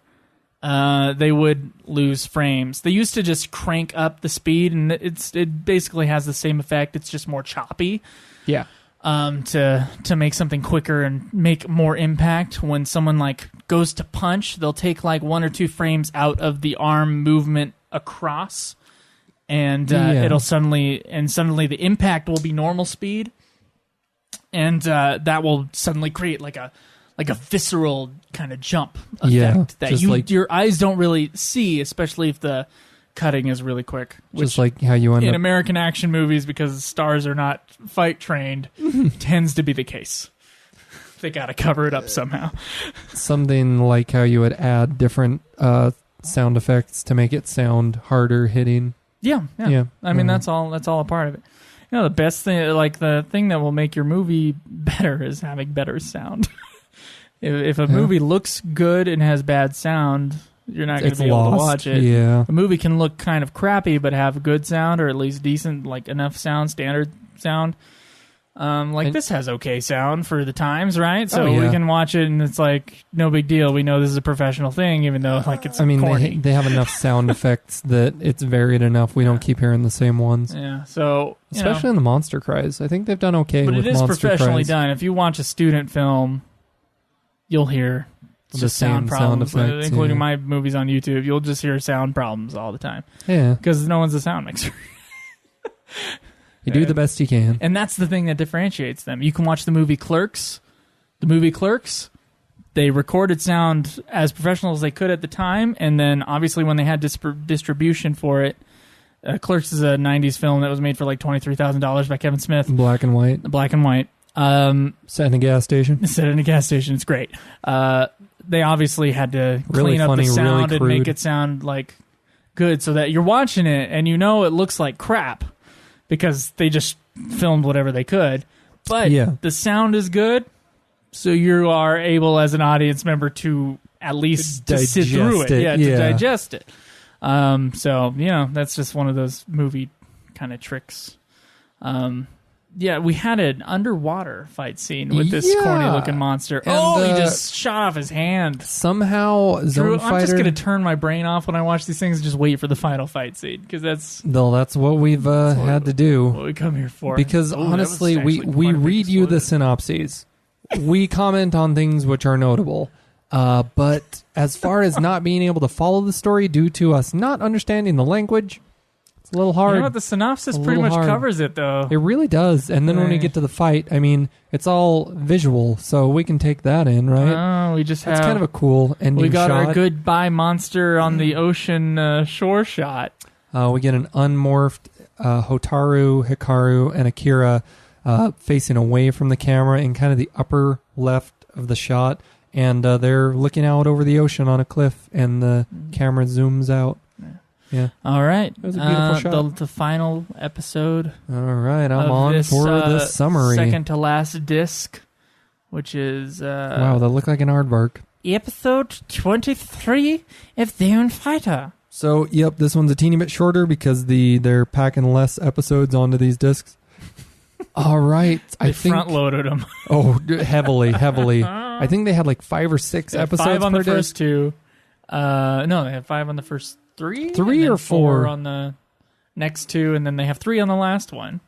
They would lose frames. They used to just crank up the speed, and it basically has the same effect. It's just more choppy. Yeah. To make something quicker and make more impact. When someone like goes to punch, they'll take like 1 or 2 frames out of the arm movement across, and it'll suddenly the impact will be normal speed, and that will suddenly create like a visceral kind of jump effect that your eyes don't really see, especially if the cutting is really quick. Just like how you end in up... American action movies, because stars are not fight trained, tends to be the case. They got to cover it up somehow. Something like how you would add different sound effects to make it sound harder hitting. Yeah. I mean, that's all a part of it. You know, the best thing, like the thing that will make your movie better is having better sound. If a movie looks good and has bad sound, you're not going to be able to watch it. Yeah. A movie can look kind of crappy but have good sound, or at least decent, like enough sound, standard sound. This has okay sound for the times, right? So we can watch it and it's like no big deal. We know this is a professional thing, even though like it's corny. They have enough sound effects that it's varied enough. We don't keep hearing the same ones. Yeah. So especially in the monster cries, I think they've done okay. But with it is monster professionally cries. done. If you watch a student film, you'll hear The just same sound problems, sound effects, including my movies on YouTube. You'll just hear sound problems all the time. Yeah. Because no one's a sound mixer. You do the best you can. And that's the thing that differentiates them. You can watch the movie Clerks. The movie Clerks, they recorded sound as professional as they could at the time, and then obviously when they had distribution for it, Clerks is a 90s film that was made for like $23,000 by Kevin Smith. Black and white. Black and white. Set in a gas station. Set in a gas station. It's great. They obviously had to Really clean up funny, the sound really and make crude. it sound like good so that you're watching it and you know it looks like crap because they just filmed whatever they could. But Yeah. the sound is good, so you are able as an audience member to at least to sit through it. Digest it, To yeah. digest it. So, that's just one of those movie kind of tricks. Yeah, we had an underwater fight scene with this Yeah. corny-looking monster. And, He just shot off his hand. Somehow, Drew, Zone I'm Fighter... just going to turn my brain off when I watch these things and just wait for the final fight scene, because that's No, that's what we've had to do. what we come here for. Because Ooh, that was honestly, we actually quite a big read you the explosion. synopses. We comment on things which are notable. But as far as not being able to follow the story due to us not understanding the language, it's a little hard. You know what? The synopsis A pretty little much hard. covers it, though. It really does. And then when we Right. get to the fight, I mean, it's all visual, so we can take that in, right? Oh, we just That's have... kind of a cool ending we got shot. our goodbye monster on the ocean shore shot. We get an unmorphed Hotaru, Hikaru, and Akira facing away from the camera in kind of the upper left of the shot. And they're looking out over the ocean on a cliff, and the camera zooms out. Yeah. All right. It was a beautiful shot. The final episode All right, I'm of on this, for the summary. second to last disc, which is Wow, that looked like an aardvark. episode 23 of The Moon Fighter. So, yep, this one's a teeny bit shorter because they're packing less episodes onto these discs. All right, They I think front loaded them. heavily. I think they had like 5 or 6 episodes 5 on per the disc. first 2. No, they have 5 on the first 3. 3 and then or 4 on the next 2, and then they have 3 on the last one.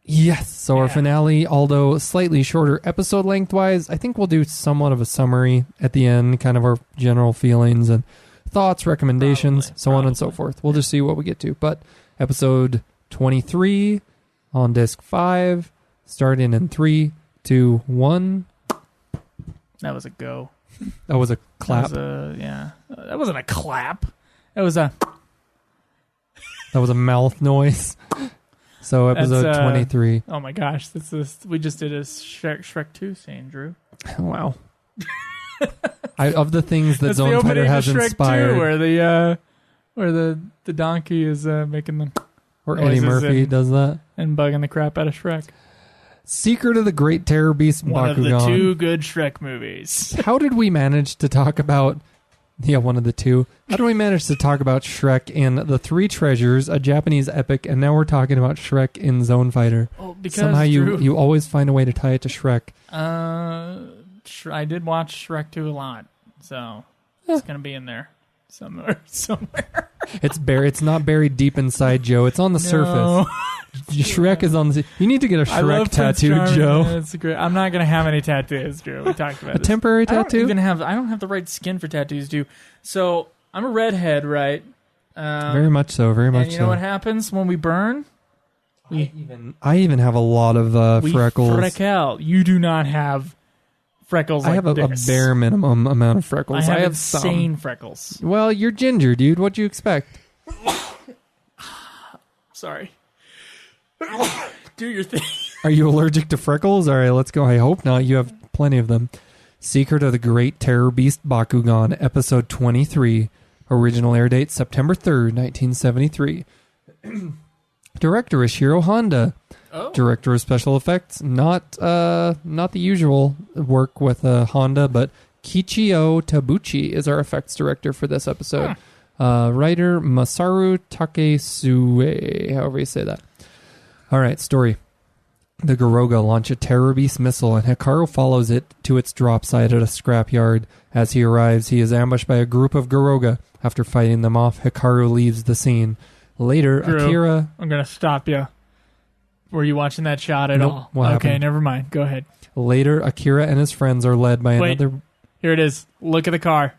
Yes. So our Yeah. finale, although slightly shorter episode length-wise, I think we'll do somewhat of a summary at the end, kind of our general feelings and thoughts, recommendations, so on and so forth. We'll just see what we get to. But episode 23 on disc 5, starting in 3, 2, 1. That was a go. That was a clap. That wasn't a clap. That was a... That was a mouth noise. So episode That's, 23. Oh my gosh, we just did a Shrek 2 scene, Drew. Wow. Of the things that That's the Zone opening Fighter to has Shrek inspired, 2, where the donkey is making them or Eddie noises Murphy does that. and bugging the crap out of Shrek. Secret of the Great Terror Beast One Bakugon. of the 2 good Shrek movies. How did we manage to talk about... Yeah, one of the 2. How did we manage to talk about Shrek in The Three Treasures, a Japanese epic, and now we're talking about Shrek in Zone Fighter? Well, because Somehow Drew, you always find a way to tie it to Shrek. I did watch Shrek 2 a lot, so it's going to be in there somewhere. It's not buried deep inside Joe. It's on the surface. Shrek is on the... You need to get a I love Shrek Prince tattoo, Charming. Joe. It's great. I'm not gonna have any tattoos, Drew. We talked about A this. temporary I tattoo? don't have the right skin for tattoos, Drew. So I'm a redhead, right? Very much so. Very much And you so. know what happens when we burn? I even have a lot of We freckles. freckle. You do not have freckles. I Like have a this. bare minimum amount of freckles. I have some. insane freckles. Well, you're ginger, dude. What do you expect? Sorry. Do your thing. Are you allergic to freckles? All right, let's go. I hope not. You have plenty of them. Secret of the Great Terror Beast Bakugon, Episode 23. Original air date September 3rd, 1973. Director is Shiro Honda. Oh. Director of special effects, not the usual work with Honda, but Kichio Tabuchi is our effects director for this episode. Writer Masaru Takesue, however you say that. All right, story. The Garoga launch a terror beast missile, and Hikaru follows it to its drop site at a scrapyard. As he arrives, he is ambushed by a group of Garoga. After fighting them off, Hikaru leaves the scene. Later, Drew, Akira... I'm gonna stop you. Were you watching that shot at Nope. all? What okay, happened? never mind. Go ahead. Later, Akira and his friends are led by Wait. another... Here it is. Look at the car.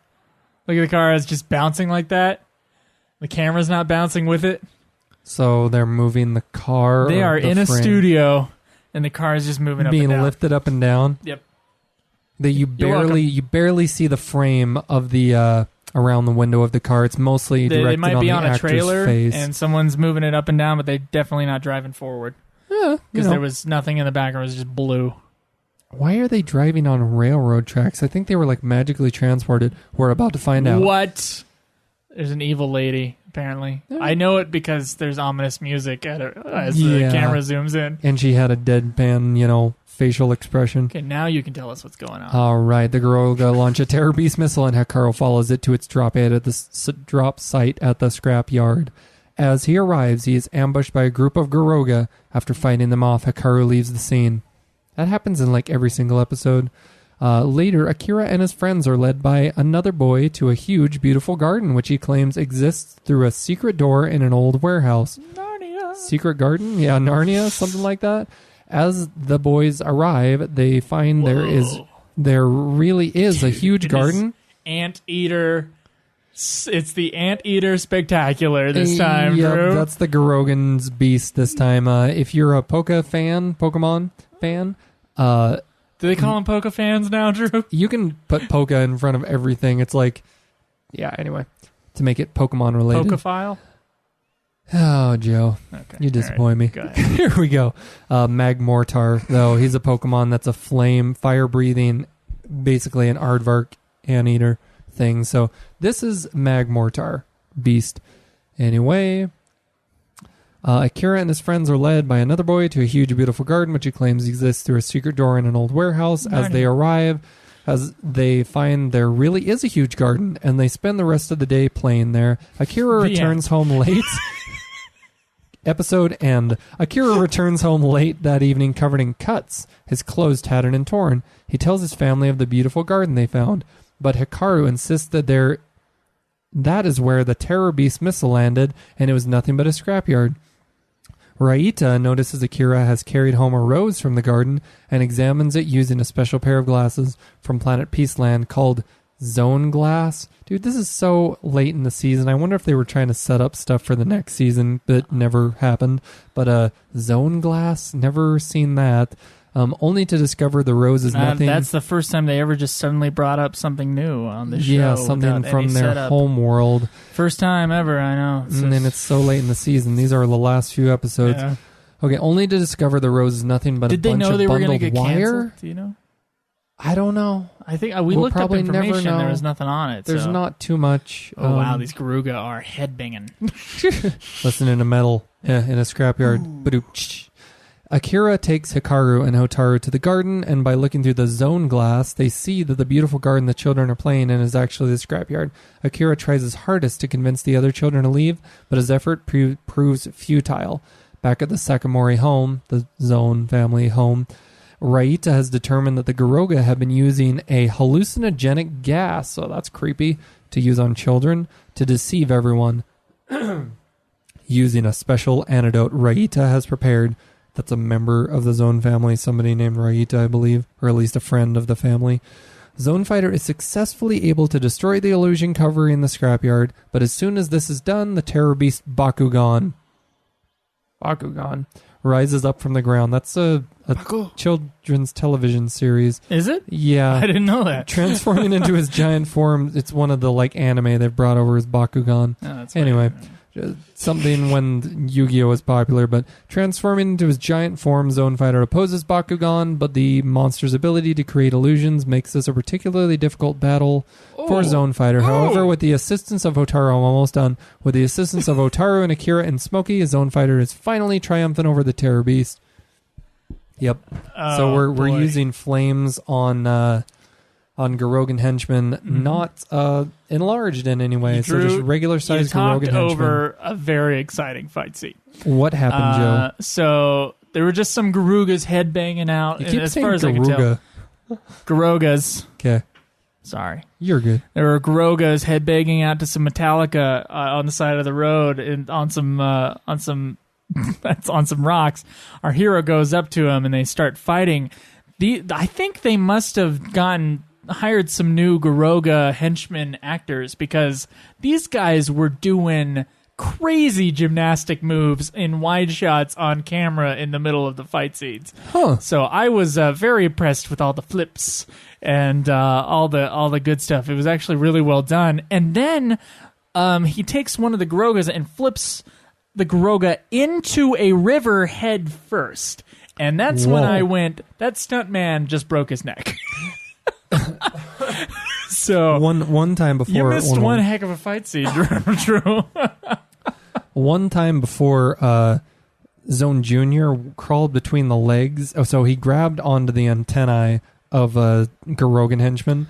Look at the car as just bouncing like that. The camera's not bouncing with it. So they're moving the car. They or are the in a frame, studio, and the car is just moving up being and down. lifted up and down. Yep. That you barely see the frame of the around the window of the car. It's mostly directed They might on be the on a actor's trailer, face. and someone's moving it up and down, but they're definitely not driving forward Yeah, because there was nothing in the background. It was just blue. Why are they driving on railroad tracks? I think they were like magically transported. We're about to find out. What? There's an evil lady, apparently. Yeah. I know it because there's ominous music as the camera zooms in. And she had a deadpan, facial expression. Okay, now you can tell us what's going on. All right, the Garoga launch a Terror Beast missile, and Hikaru follows it to its drop site at the scrap yard. As he arrives, he is ambushed by a group of Garoga. After fighting them off, Hikaru leaves the scene. That happens in like every single episode. Later, Akira and his friends are led by another boy to a huge, beautiful garden, which he claims exists through a secret door in an old warehouse. Narnia. Secret garden? Yeah, Narnia, something like that. As the boys arrive, they find there really is a huge garden. Anteater. It's the Anteater Spectacular this time, yeah, Drew. That's the Garogan's beast this time. If you're a Pokemon fan, do they call them Poke fans now, Drew? you can put Poke in front of everything. It's like, anyway, to make it Pokemon related. Pokephile? Oh, Joe, Okay. you disappoint me. Go ahead. Here we go. Magmortar, though, he's a Pokemon that's a fire-breathing, basically an aardvark anteater thing. So this is Magmortar beast. Anyway, Akira and his friends are led by another boy to a huge, beautiful garden, which he claims exists through a secret door in an old warehouse. As they arrive, as they find there really is a huge garden, and they spend the rest of the day playing there. Akira returns home late. Episode end. Akira returns home late that evening covered in cuts, his clothes tattered and torn. He tells his family of the beautiful garden they found, but Hikaru insists that that is where the Terror Beast missile landed, and it was nothing but a scrapyard. Raita notices Akira has carried home a rose from the garden and examines it using a special pair of glasses from Planet Peaceland called Zone Glass. Dude, this is so late in the season. I wonder if they were trying to set up stuff for the next season, but never happened. But Zone Glass, never seen that. Only to discover the rose is nothing. That's the first time they ever just suddenly brought up something new on the show. Yeah, something from their home world. First time ever, I know. And it's so late in the season. These are the last few episodes. Yeah. Okay, only to discover the rose is nothing but a bunch of bundled get wire. Canceled? Do you know? I don't know. I think we looked up information. There was nothing on it. There's not too much. Oh, wow, these Garuga are headbanging. Listening to metal in a scrapyard. Badoop. Akira takes Hikaru and Hotaru to the garden, and by looking through the zone glass, they see that the beautiful garden the children are playing in is actually the scrapyard. Akira tries his hardest to convince the other children to leave, but his effort proves futile. Back at the Sakamori home, the Zone family home, Raita has determined that the Garoga have been using a hallucinogenic gas, so that's creepy, to use on children to deceive everyone. Using a special antidote Raita has prepared. That's a member of the Zone family, somebody named Raita, I believe, or at least a friend of the family. Zone Fighter is successfully able to destroy the illusion covering the scrapyard, but as soon as this is done, the terror beast Bakugon rises up from the ground. That's a children's television series. Is it? Yeah. I didn't know that. Transforming into his giant form, it's one of the anime they've brought over as Bakugon. Oh, that's anyway. Something when Yu-Gi-Oh! Was popular, but transforming into his giant form, Zone Fighter opposes Bakugan, but the monster's ability to create illusions makes this a particularly difficult battle for Zone Fighter. However, with the assistance of Hotaru, I'm almost done. With the assistance of Hotaru and Akira and Smokey, Zone Fighter is finally triumphant over the Terror Beast. Yep. So we're using flames on Garogan henchmen, not enlarged in any way. So just regular sized Garogan henchmen. Over a very exciting fight scene. What happened, Joe? So there were just some Garugas headbanging out. You keep as saying far as I can tell. Garogas. Okay. Sorry. You're good. There were Garogas headbanging out to some Metallica on the side of the road and on some rocks. Our hero goes up to him and they start fighting. I think they must have hired some new Garoga henchman actors because these guys were doing crazy gymnastic moves in wide shots on camera in the middle of the fight scenes. Huh. So I was very impressed with all the flips and all the good stuff. It was actually really well done. And then he takes one of the Garogas and flips the Garoga into a river head first. And that's when I went, that stuntman just broke his neck. So one time before... You missed one heck of a fight scene, Drew. One time before... Zone Jr. crawled between the legs. Oh, so he grabbed onto the antennae of a Garogan henchman,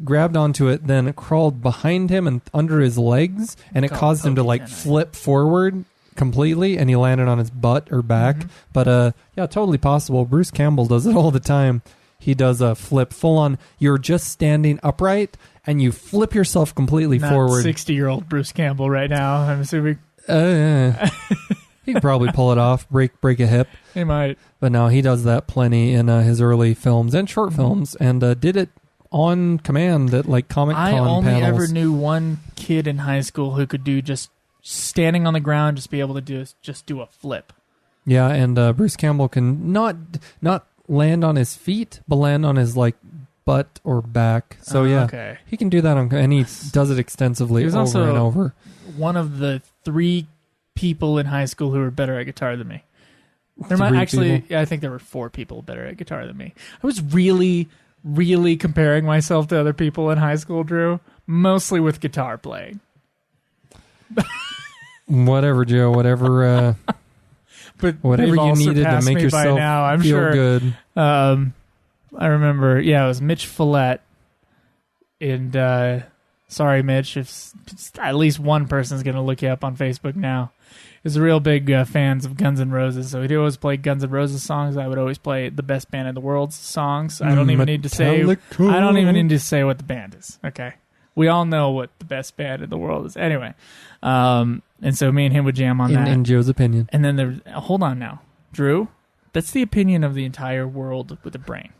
grabbed onto it, then it crawled behind him and under his legs, and it caused him to like flip forward completely, and he landed on his butt or back. Mm-hmm. But yeah, totally possible. Bruce Campbell does it all the time. He does a flip full on. You're just standing upright, and you flip yourself completely forward. 60-year-old Bruce Campbell right now, I'm assuming. He could probably pull it off, break a hip. He might. But no, he does that plenty in his early films and short films, and did it on command at like Comic-Con panels. I only ever knew one kid in high school who could do just standing on the ground, just be able to do a flip. Yeah, and Bruce Campbell can not land on his feet, but land on his like butt or back. So yeah, he can do that and he does it extensively over and over. One of the 3 people in high school who were better at guitar than me. I think there were 4 people better at guitar than me. I was really, really comparing myself to other people in high school, Drew, mostly with guitar playing. Whatever, Joe. Whatever. But whatever you needed to make yourself now, I'm feel sure, good. I remember. Yeah, it was Mitch Follett, and sorry, Mitch, if at least one person's going to look you up on Facebook now. He's a real big fans of Guns N' Roses, so he'd always play Guns N' Roses songs. I would always play the best band in the world's songs. I don't even need to say. I don't even need to say what the band is. Okay, we all know what the best band in the world is. Anyway, and so me and him would jam on that. In Joe's opinion, and then hold on now, Drew. That's the opinion of the entire world with a brain.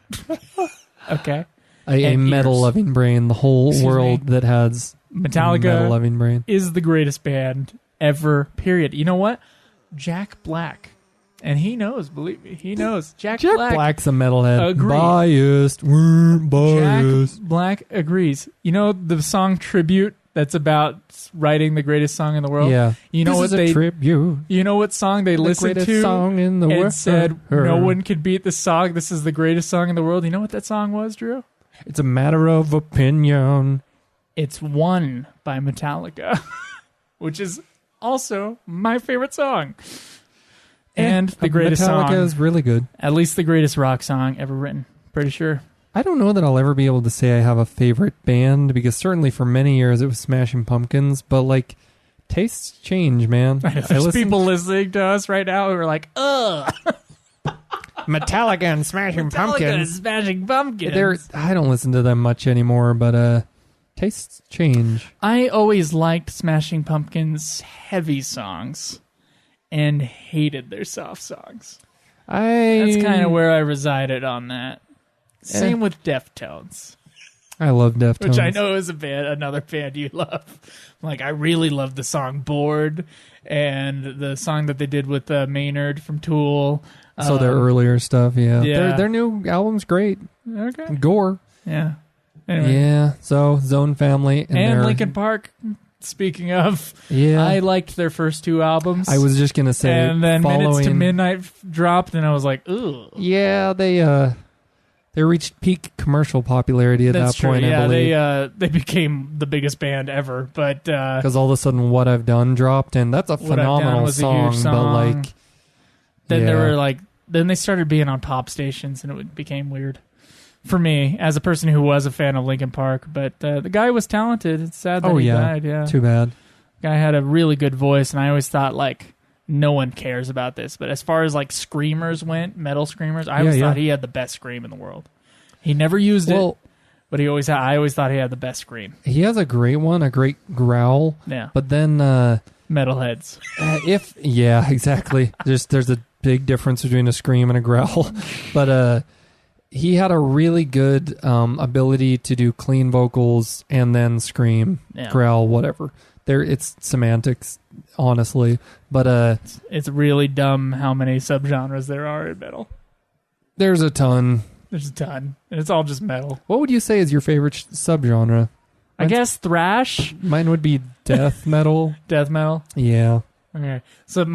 Okay, a metal-loving brain. The whole world that has Metallica metal-loving brain is the greatest band ever, period. You know what? Jack Black. And he knows, believe me. He knows. Jack Black's a metalhead. Agrees. Biased. We're biased. Jack Black agrees. You know the song Tribute that's about writing the greatest song in the world? Yeah. You know this what is a tribute. You know what song they listened to song in the and said, no one could beat the song. This is the greatest song in the world. You know what that song was, Drew? It's a matter of opinion. It's One by Metallica, which is also my favorite song. And the greatest Metallica song. is really good. At least the greatest rock song ever written. Pretty sure. I don't know that I'll ever be able to say I have a favorite band, because certainly for many years it was Smashing Pumpkins, but like, tastes change, man. There's people listening to us right now who are like, ugh. Metallica and Smashing Pumpkins. And Smashing Pumpkins. I don't listen to them much anymore, but tastes change. I always liked Smashing Pumpkins' heavy songs and hated their soft songs. That's kind of where I resided on that. Same with Deftones. I love Deftones. Which I know is another band you love. Like, I really love the song Bored and the song that they did with Maynard from Tool. So their earlier stuff, yeah. Yeah. Their new album's great. Okay. Gore. Yeah. Anyway. Yeah, so Zone Family. And Linkin Park, speaking of. Yeah. I liked their first 2 albums. I was just going to say. And then Minutes to Midnight dropped, and I was like, ooh. Yeah, they reached peak commercial popularity at that point, I believe. Yeah, they became the biggest band ever, but... Because all of a sudden What I've Done dropped, and that's a phenomenal song, but like... Then they were like... Then they started being on pop stations, and it became weird. For me, as a person who was a fan of Linkin Park, but the guy was talented. It's sad that he died, yeah. Too bad. The guy had a really good voice, and I always thought, like, no one cares about this. But as far as, like, screamers went, metal screamers, I always thought he had the best scream in the world. He never used it, but I always thought he had the best scream. He has a great one, a great growl. Yeah. But then... Metalheads. Exactly. There's a big difference between a scream and a growl. But he had a really good ability to do clean vocals and then scream, growl, whatever. It's semantics, honestly. But it's really dumb how many subgenres there are in metal. There's a ton. And it's all just metal. What would you say is your favorite subgenre? I guess thrash. Mine would be death metal. Death metal? Yeah. Okay. So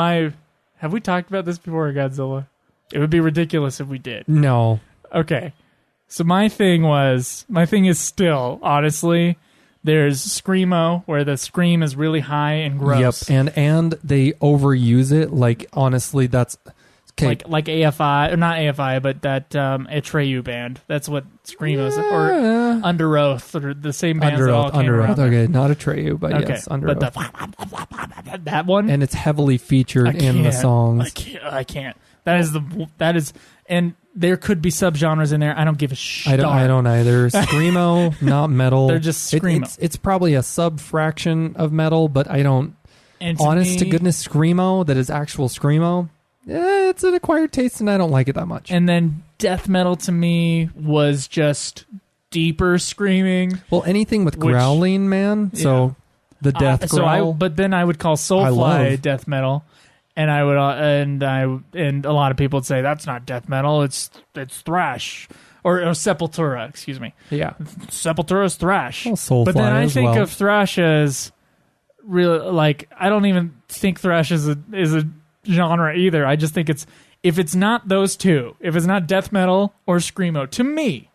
have we talked about this before, Godzilla? It would be ridiculous if we did. No. Okay. So my thing is still, honestly, there's Screamo, where the scream is really high and gross. Yep, and they overuse it. Like, honestly, that's... Okay. Like AFI, or not AFI, but that Atreyu band. That's what Screamo is. Or Under Oath, or the same bands that all came around. Okay, not Atreyu, but yes, Under Oath. That one? And it's heavily featured in the songs. I can't. That is, and there could be subgenres in there. I don't give a shit. I don't either. Screamo, not metal. They're just Screamo. It's probably a sub-fraction of metal, but I don't... And to goodness, Screamo, that is actual Screamo... it's an acquired taste, and I don't like it that much. And then death metal to me was just deeper screaming. Well, anything with growling, man. Yeah. So the death growl. But then I would call Soulfly death metal, and I would and a lot of people would say that's not death metal. It's thrash or Sepultura. Excuse me. Yeah, Sepultura is thrash. Well, Soulfly but then I think well. of thrash as real. Like I don't even think thrash is a genre either. I just think if it's not those two, if it's not death metal or screamo, to me,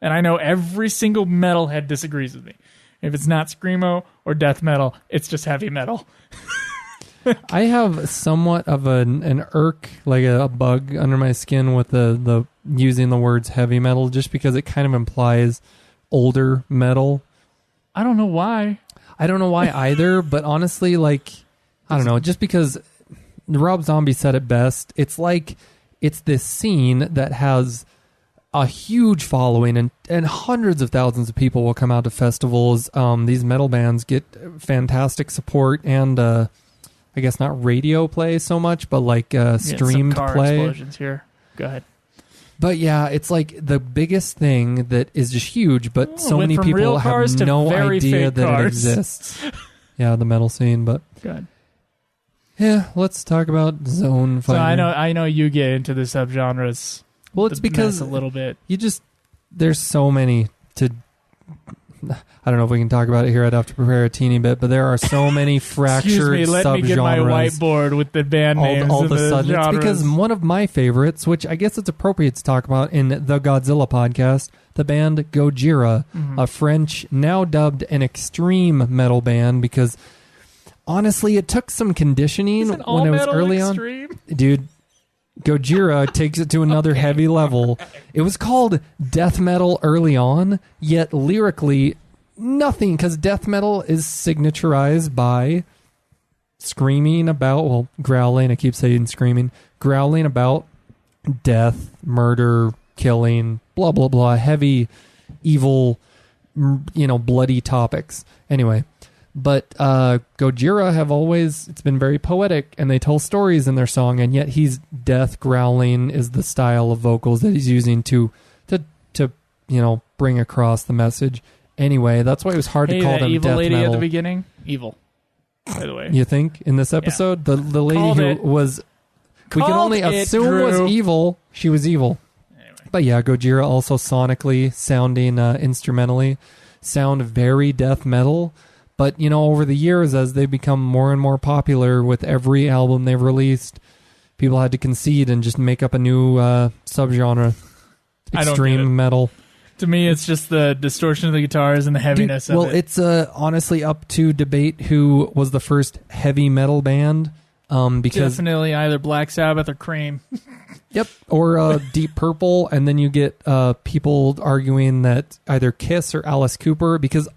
and I know every single metalhead disagrees with me, if it's not screamo or death metal, it's just heavy metal. I have somewhat of an irk, like a bug under my skin with the using the words heavy metal, just because it kind of implies older metal. I don't know why. I don't know why either, but honestly, like, I don't know, just because Rob Zombie said it best. It's like it's this scene that has a huge following, and hundreds of thousands of people will come out to festivals. These metal bands get fantastic support, and I guess not radio play so much, but like streamed some car play. Explosions here. Go ahead. But yeah, it's like the biggest thing that is just huge, but so many people have no idea that it exists. Yeah, the metal scene, but go ahead. Yeah, let's talk about Zone Fighter. So I know you get into the subgenres. Well, it's because a little bit. There's so many to. I don't know if we can talk about it here. I'd have to prepare a teeny bit, but there are so many fractured subgenres. Let me get my whiteboard with the band names. All of a sudden, genres. It's because one of my favorites, which I guess it's appropriate to talk about in the Godzilla podcast, the band Gojira, a French, now dubbed an extreme metal band because. Honestly, it took some conditioning when it was early extreme? On. Dude, Gojira takes it to another heavy level. It was called death metal early on, yet lyrically, nothing, because death metal is signaturized by screaming about, growling, I keep saying screaming, growling about death, murder, killing, blah, blah, blah, heavy, evil, bloody topics. Anyway. But Gojira have always, it's been very poetic, and they tell stories in their song, and yet he's death growling is the style of vocals that he's using to bring across the message. Anyway, that's why it was hard to call them evil death lady metal. At the beginning, evil. By the way, you think in this episode the lady who was we can only assume was evil. She was evil. Anyway. But yeah, Gojira also sonically sounding instrumentally sound very death metal. But, over the years, as they become more and more popular with every album they've released, people had to concede and just make up a new subgenre. Extreme metal. To me, it's just the distortion of the guitars and the heaviness of it. Well, it's honestly up to debate who was the first heavy metal band. Because definitely either Black Sabbath or Cream. Yep, or Deep Purple, and then you get people arguing that either Kiss or Alice Cooper, because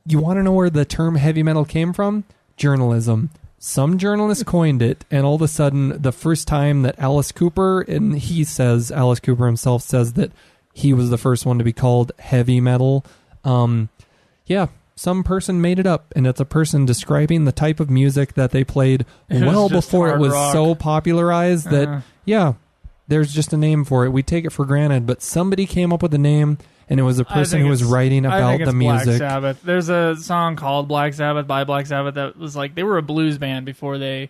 you want to know where the term heavy metal came from? Journalism. Some journalist coined it, and all of a sudden, the first time that Alice Cooper, and Alice Cooper himself says that he was the first one to be called heavy metal. Some person made it up, and it's a person describing the type of music that they played well before it was so popularized that, there's just a name for it. We take it for granted, but somebody came up with a name, and it was a person who was writing about the music. Black Sabbath. There's a song called Black Sabbath by Black Sabbath that was like, they were a blues band before they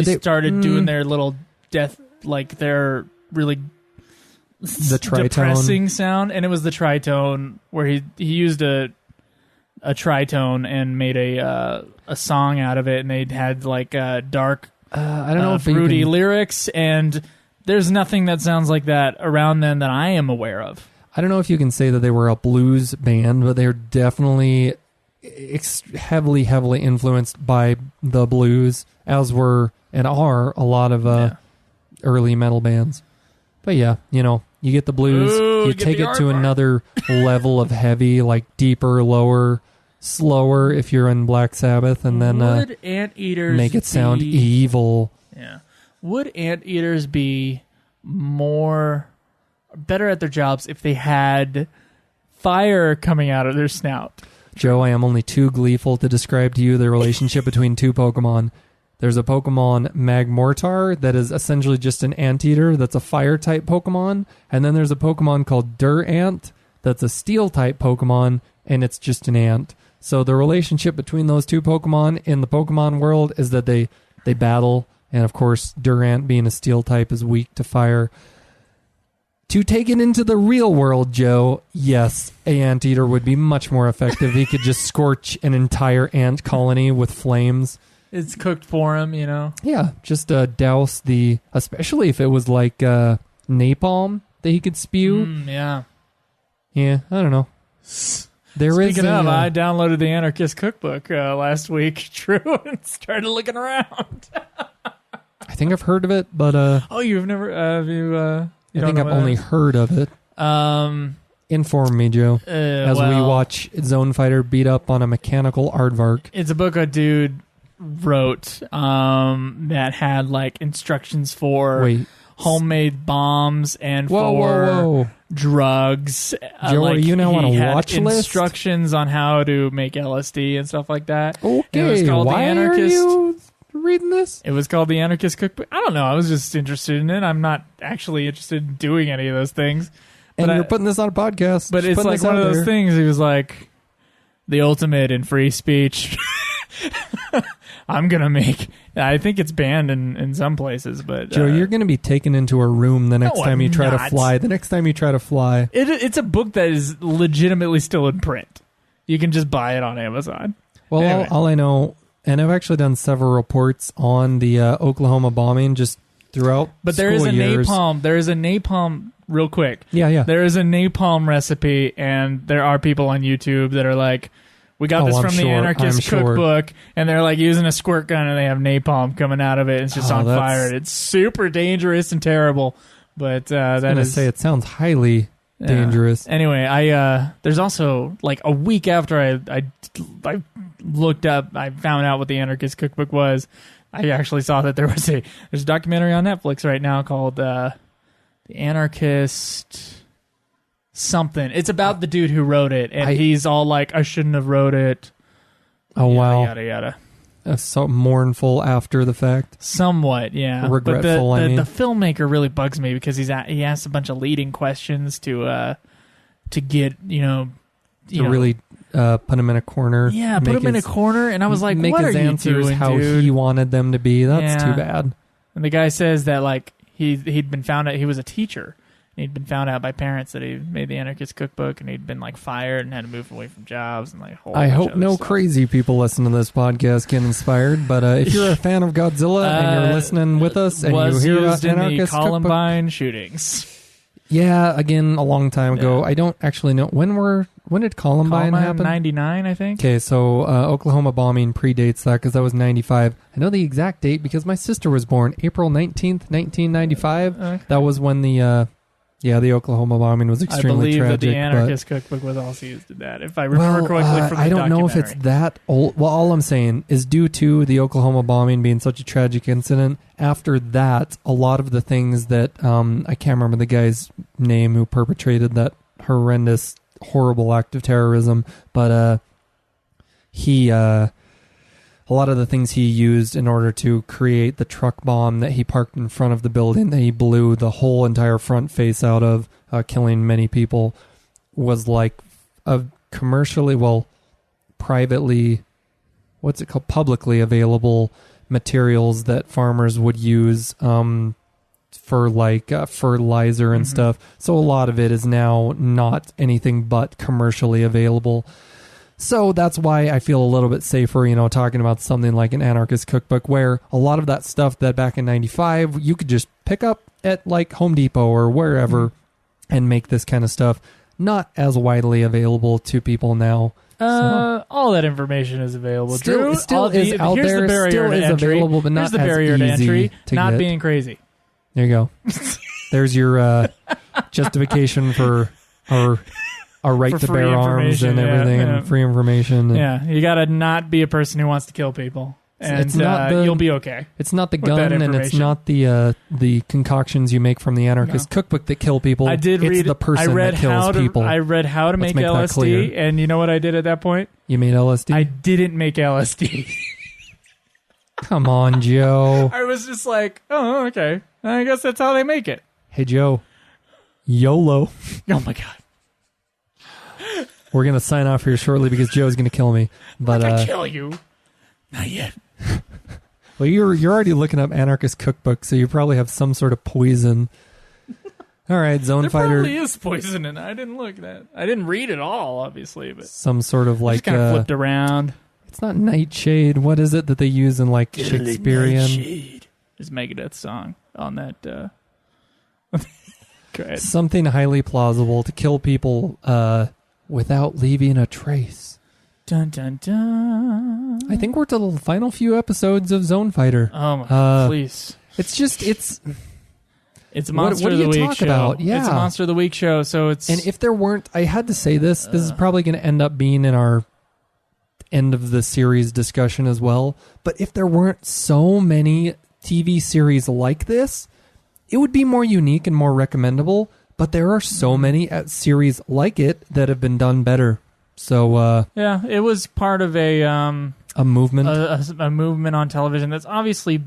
started doing their little death, like their really the tritone. Depressing sound, and it was the tritone where he used a tritone and made a song out of it, and they had like dark, I don't know if broody lyrics and There's nothing that sounds like that around then that I am aware of. I don't know if you can say that they were a blues band, but they're definitely heavily influenced by the blues, as were and are a lot of early metal bands. But yeah, you know, you get the blues, you take it to another level of heavy, like deeper, lower, slower if you're in Black Sabbath, and then would anteaters make it sound evil. Yeah. Would anteaters be better at their jobs if they had fire coming out of their snout? Joe, I am only too gleeful to describe to you the relationship between two Pokemon. There's a Pokemon Magmortar that is essentially just an anteater that's a fire-type Pokemon, and then there's a Pokemon called Durant that's a steel-type Pokemon, and it's just an ant. So the relationship between those two Pokemon in the Pokemon world is that they battle, and of course Durant, being a steel type, is weak to fire. To take it into the real world, Joe, yes, a anteater would be much more effective. He could just scorch an entire ant colony with flames. It's cooked for him, you know? Yeah, just douse especially if it was like napalm that he could spew. Yeah. Yeah, I don't know. Speaking of, I downloaded the Anarchist Cookbook last week, true, and started looking around. I think I've heard of it, but... oh, you've never... I think I've only heard of it. Inform me, Joe, as we watch Zone Fighter beat up on a mechanical aardvark. It's a book a dude wrote that had like instructions for homemade bombs and for drugs. Joe, are you now on a watch list? Instructions on how to make LSD and stuff like that. Okay, and it was called why The Anarchist. Are you reading this? It was called The Anarchist Cookbook. I don't know. I was just interested in it. I'm not actually interested in doing any of those things. And you're putting this on a podcast. But it's like one of those things. He was like, the ultimate in free speech. I'm going to make... I think it's banned in some places, but... Joe, you're going to be taken into a room the next time you try to fly. The next time you try to fly. It's a book that is legitimately still in print. You can just buy it on Amazon. Well, anyway. all I know... And I've actually done several reports on the Oklahoma bombing just throughout But there is a years. napalm. There is a napalm, real quick. Yeah. There is a napalm recipe, and there are people on YouTube that are like, we got this from the Anarchist Cookbook, and they're like using a squirt gun, and they have napalm coming out of it. And it's just on fire. It's super dangerous and terrible. But I was going to say, it sounds highly dangerous. Anyway, there's also like a week after I looked up, I found out what the Anarchist Cookbook was. I actually saw that there's a documentary on Netflix right now called The Anarchist something. It's about the dude who wrote it, and he's all like, I shouldn't have wrote it. Oh, wow. Yada, yada. So mournful after the fact. Somewhat, yeah. Regretful, but the filmmaker really bugs me because he asks a bunch of leading questions to get, really put him in a corner. Yeah, put him in a corner, and I was like, what are you doing, how dude? he wanted them to be. That's too bad. And the guy says that like he'd been found out, he was a teacher. He'd been found out by parents that he made the Anarchist Cookbook, and he'd been like fired and had to move away from jobs and like a whole I bunch hope of no stuff. Crazy people listen to this podcast get inspired. But if you're a fan of Godzilla and you're listening with us and you hear about Anarchist the Columbine shootings. Yeah, again, a long time ago. I don't actually know when did Columbine happen? 99, I think. Okay, so Oklahoma bombing predates that because that was 95. I know the exact date because my sister was born April 19th, 1995. Okay. That was when the Oklahoma bombing was extremely tragic. I believe that the Anarchist Cookbook was also used in that, if I remember correctly from the I don't know if it's that old. Well, all I'm saying is due to the Oklahoma bombing being such a tragic incident, after that, a lot of the things that, I can't remember the guy's name who perpetrated that horrendous, horrible act of terrorism, but a lot of the things he used in order to create the truck bomb that he parked in front of the building that he blew the whole entire front face out of, killing many people, was like a privately, publicly available materials that farmers would use for like fertilizer and stuff. So a lot of it is now not anything but commercially available. So that's why I feel a little bit safer, talking about something like an anarchist cookbook, where a lot of that stuff that back in 95 you could just pick up at like Home Depot or wherever and make this kind of stuff not as widely available to people now. All that information is available. Drew, still is out here's there. The barrier Still to is entry. available, but here's not the barrier as to easy entry. to Not get. being crazy. There you go. There's your justification for our right For to free bear arms and information, everything, and free information. And Yeah, you gotta not be a person who wants to kill people, and It's not you'll be okay. It's not the with that gun, and it's information. not the concoctions you make from the anarchist cookbook that kill people. I did it's read. the person I read that kills people. I read how to make make that LSD, clear. and you know what I did at that point? You made LSD? I didn't make LSD. Come on, Joe. I was just like, oh, okay. I guess that's how they make it. Hey, Joe. YOLO. Oh my god. We're going to sign off here shortly because Joe's going to kill me. But I kill you. Not yet. well, you're already looking up anarchist cookbook, so you probably have some sort of poison. All right, Zone There Fighter. probably is poison in it. I didn't look at that. I didn't read it all, obviously, but Some sort of just like kind of flipped around. it's not nightshade. What is it that they use in like Shakespearean? There's Megadeth's song on that. Go ahead. Something highly plausible to kill people without leaving a trace. Dun dun dun. I think we're to the final few episodes of Zone Fighter. Oh my god, please. It's It's a What- Monster what do of the you Week talk show. about? Yeah. It's a Monster of the Week show, so it's... and if there weren't, I had to say this is probably going to end up being in our end of the series discussion as well. But if there weren't so many TV series like this, it would be more unique and more recommendable. But there are so many series like it that have been done better. So yeah, it was part of a movement. a movement on television that's obviously...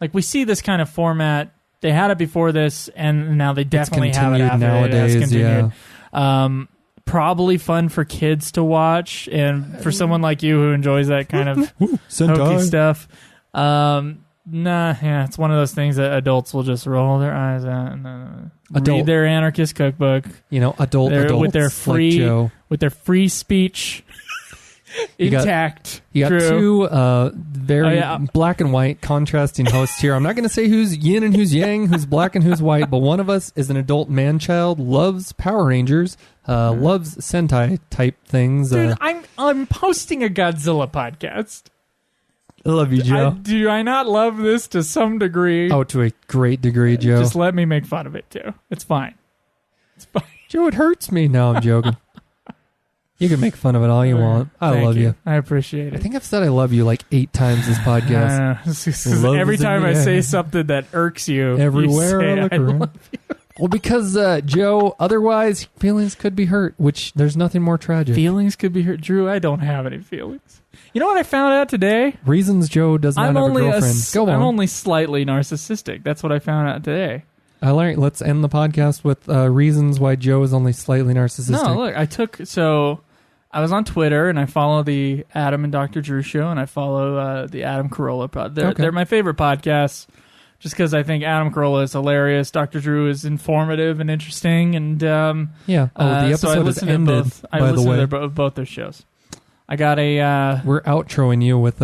Like, we see this kind of format. They had it before this, and now they definitely have it after nowadays. it has continued. Probably fun for kids to watch, and for someone like you who enjoys that kind of hokey stuff. It's one of those things that adults will just roll their eyes at and read their anarchist cookbook. Adults with their free like Joe. with their free speech intact. You got Drew. two very black and white contrasting hosts here. I'm not going to say who's yin and who's yang, who's black and who's white, but one of us is an adult man-child, loves Power Rangers, loves Sentai type things. Dude, I'm posting a Godzilla podcast. I love you, Joe. Do I not love this to some degree? Oh, to a great degree, Joe. Just let me make fun of it too. It's fine. It's fine. Joe, it hurts me. No, I'm joking. You can make fun of it all you want. I love you. I appreciate it. I think I've said I love you like 8 times this podcast. Every time I say something that irks you, everywhere you say, I look around. Well, because Joe, otherwise feelings could be hurt, which there's nothing more tragic. Feelings could be hurt. Drew, I don't have any feelings. You know what I found out today? Reasons Joe does not have a girlfriend. Go on. I'm only slightly narcissistic. That's what I found out today. All right, let's end the podcast with reasons why Joe is only slightly narcissistic. No, look, I was on Twitter, and I follow the Adam and Dr. Drew show, and I follow the Adam Carolla pod. They're my favorite podcasts, just because I think Adam Carolla is hilarious. Dr. Drew is informative and interesting, and the episode has ended. I listened to both their shows. I got a. We're outroing you with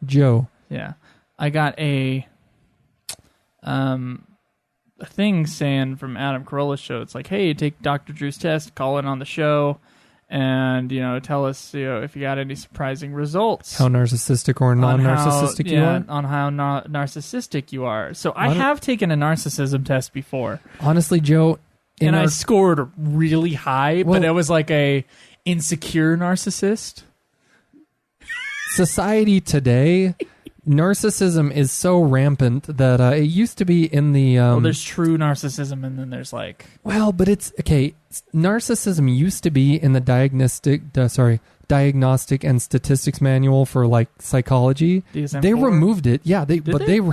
Joe. Yeah, I got a thing saying from Adam Carolla's show. It's like, hey, take Dr. Drew's test, call in on the show. And, tell us, if you got any surprising results. How narcissistic or non-narcissistic you are? On how narcissistic you are. So I have taken a narcissism test before. Honestly, Joe. And I scored really high, but it was like a insecure narcissist. Society today, narcissism is so rampant that it used to be in the... there's true narcissism, and then there's like... Well, but it's... Okay, narcissism used to be in the diagnostic and statistics manual for like psychology. DSM-4? They removed it. Yeah, they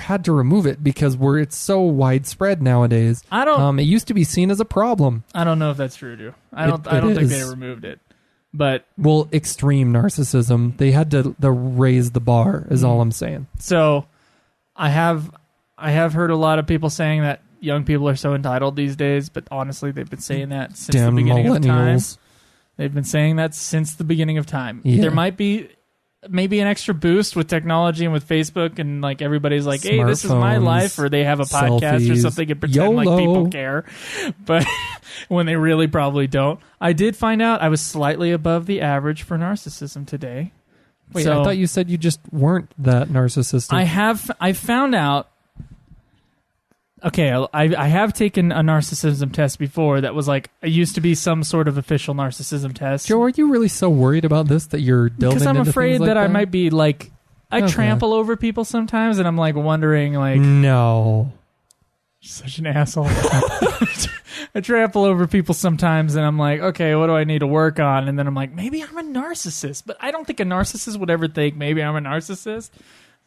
had to remove it because it's so widespread nowadays. It used to be seen as a problem. I don't know if that's true, Drew. I don't think they removed it. But extreme narcissism, they had to raise the bar, is all I'm saying. So I have heard a lot of people saying that young people are so entitled these days, but honestly, they've been saying that since the beginning of time. They've been saying that since the beginning of time. Yeah. There might be maybe an extra boost with technology and with Facebook, and like everybody's like, hey, this is my life, or they have a podcast or selfies, something and pretend YOLO. like people care. But when they really probably don't. I did find out I was slightly above the average for narcissism today. Wait, So I thought you said you just weren't that narcissistic. I found out. Okay, I have taken a narcissism test before that was like, it used to be some sort of official narcissism test. Joe, are you really so worried about this that you're delving Because I'm into afraid things like that I might be like, I Okay. trample over people sometimes, and I'm like wondering, like, No. such an asshole. I trample over people sometimes, and I'm like, okay, what do I need to work on? And then I'm like, maybe I'm a narcissist, but I don't think a narcissist would ever think maybe I'm a narcissist.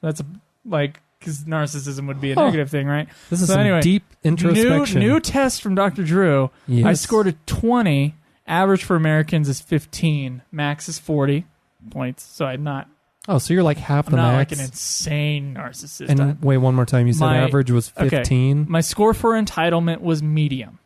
That's like, because narcissism would be a negative thing, right? This is So some anyway, deep introspection. New test from Dr. Drew. Yes. I scored a 20. Average for Americans is 15. Max is 40 points. So I'm not so you're like half the not max. like an insane narcissist. And wait, one more time. You said My- average was 15. My score for entitlement was medium.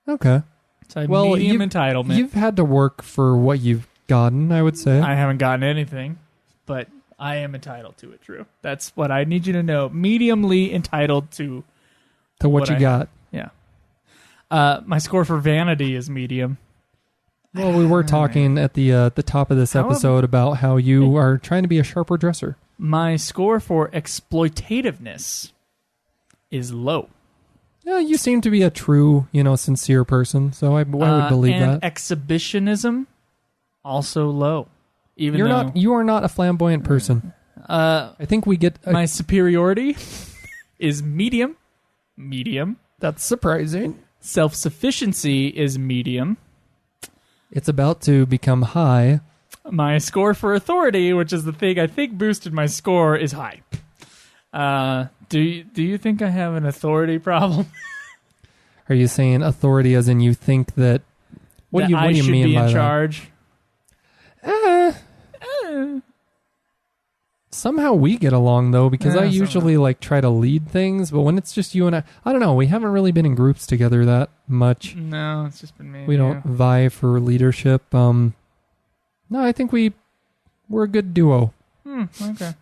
Okay. So I had medium entitlement. You've had to work for what you've gotten, I would say. I haven't gotten anything, but I am entitled to it, Drew. That's what I need you to know. Mediumly entitled to what you I got. Yeah. My score for vanity is medium. Well, we were talking at the top of this episode about how you are trying to be a sharper dresser. My score for exploitativeness is low. Yeah, you seem to be a true, sincere person, so I would believe and that. exhibitionism, also low. Even You are not a flamboyant person. I think we get my superiority is medium. That's surprising. Self-sufficiency is medium. It's about to become high. My score for authority, which is the thing I think boosted my score, is high. Do you think I have an authority problem? Are you saying authority as in you think that... What do you should mean be by in that? charge? Somehow we get along, though, because I somehow. usually try to lead things, but when it's just you and I don't know, we haven't really been in groups together that much. No, it's just been me. We don't vie for leadership. No, I think we're a good duo. Okay.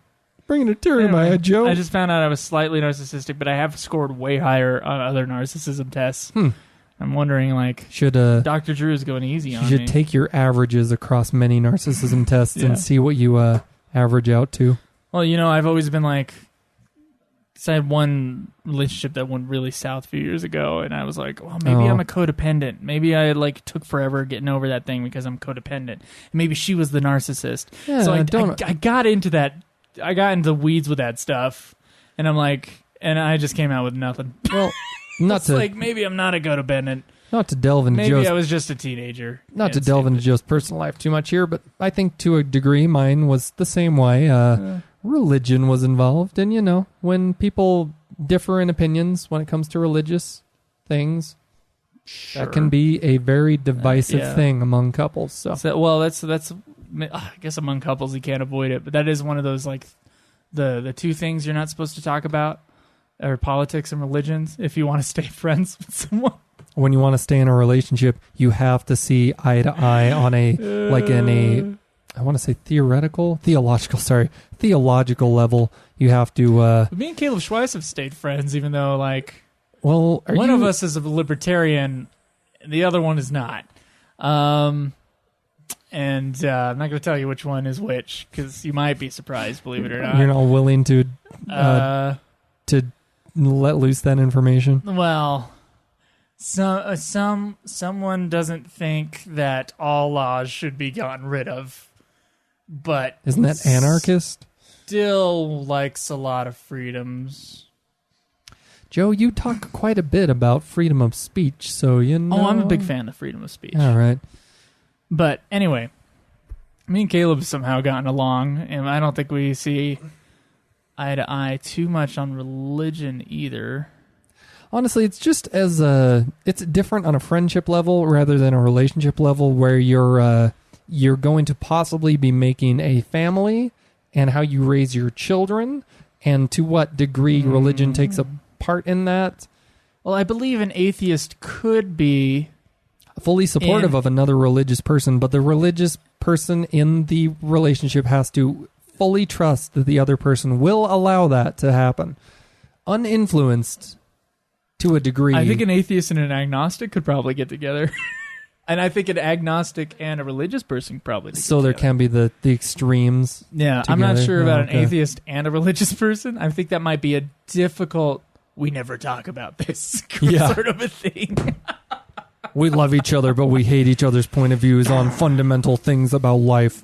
Bringing a tear to my eye, Joe. I just found out I was slightly narcissistic, but I have scored way higher on other narcissism tests. I'm wondering, should Dr. Drew is going easy on you should me. take your averages across many narcissism tests Yeah. and see what you average out to. Well, I've always been because I had one relationship that went really south a few years ago, and I was like, well, maybe I'm a codependent. Maybe I took forever getting over that thing because I'm codependent. Maybe she was the narcissist. Yeah, So I got into that. I got into the weeds with that stuff, and I'm like, and I just came out with nothing. Well, not to maybe I'm not a codependent. not to delve into Maybe Joe's I was just a teenager. Not to delve into Joe's personal life too much here, but I think to a degree mine was the same way. Religion was involved, and when people differ in opinions when it comes to religious things, that can be a very divisive thing among couples. So, that's I guess among couples you can't avoid it, but that is one of those the two things you're not supposed to talk about are politics and religions if you want to stay friends with someone. when you want to stay in a relationship, you have to see eye to eye on a I want to say theological level. You have to. Me and Caleb Schweiss have stayed friends, even though one of us is a libertarian, and the other one is not. And I'm not going to tell you which one is which because you might be surprised. Believe it or not, You're not willing to let loose that information. Well, someone doesn't think that all laws should be gotten rid of, but Isn't that anarchist? Still likes a lot of freedoms. Joe, you talk quite a bit about freedom of speech, so Oh, I'm a big fan of freedom of speech. All right. But anyway, me and Caleb have somehow gotten along, and I don't think we see eye to eye too much on religion either. Honestly, it's just it's different on a friendship level rather than a relationship level where you're going to possibly be making a family and how you raise your children and to what degree religion takes a part in that. Well, I believe an atheist could be fully supportive of another religious person, but the religious person in the relationship has to fully trust that the other person will allow that to happen. Uninfluenced to a degree. I think an atheist and an agnostic could probably get together. And I think an agnostic and a religious person probably. So there can be the extremes. Yeah, together. I'm not sure about an atheist and a religious person. I think that might be a difficult, we never talk about this sort of a thing. We love each other, but we hate each other's point of views on fundamental things about life.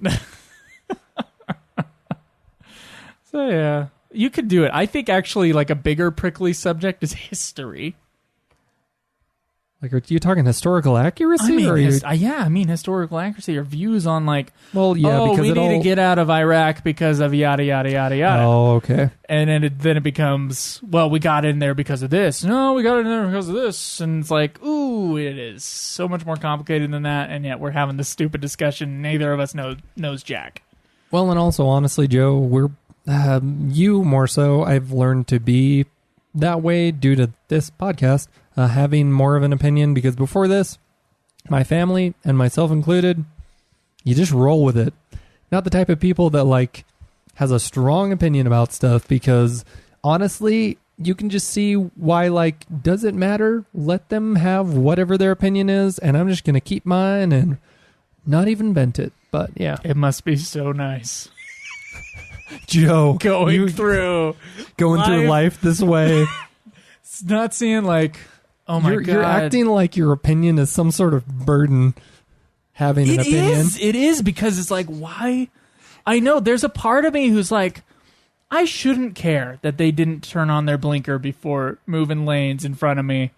So yeah, you could do it. I think actually like a bigger prickly subject is history. Like, are you talking historical accuracy? I mean historical accuracy or views on like, well, yeah, because we need to get out of Iraq because of yada yada yada yada. Oh, okay. And then it becomes, well, we got in there because of this. No, we got in there because of this. And it's like, ooh, it is so much more complicated than that. And yet we're having this stupid discussion. Neither of us knows jack. Well, and also, honestly, Joe, we're you more so. I've learned to be that way due to this podcast. Having more of an opinion, because before this, my family and myself included, you just roll with it. Not the type of people that like has a strong opinion about stuff, because honestly, you can just see why, like, does it matter? Let them have whatever their opinion is, and I'm just going to keep mine and not even vent it. But yeah. It must be so nice. Joe. Going through life this way. It's not seeing like, oh my God. You're acting like your opinion is some sort of burden, having an opinion. It is, because it's like, why? I know there's a part of me who's like, I shouldn't care that they didn't turn on their blinker before moving lanes in front of me,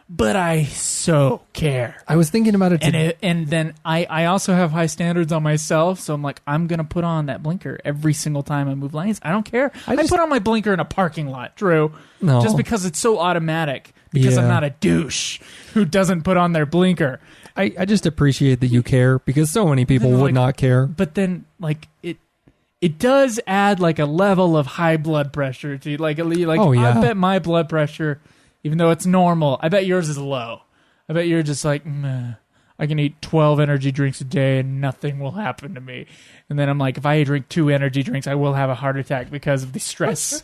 but I so care. I was thinking about it today. And then I also have high standards on myself, so I'm like, I'm going to put on that blinker every single time I move lanes. I don't care. I put on my blinker in a parking lot, Drew, just because it's so automatic. Because I'm not a douche who doesn't put on their blinker. I just appreciate that you care, because so many people would not care. But then, like, it does add like a level of high blood pressure to you. Like I bet my blood pressure, even though it's normal, I bet yours is low. I bet you're just like, I can eat 12 energy drinks a day and nothing will happen to me. And then I'm like, if I drink 2 energy drinks, I will have a heart attack because of the stress,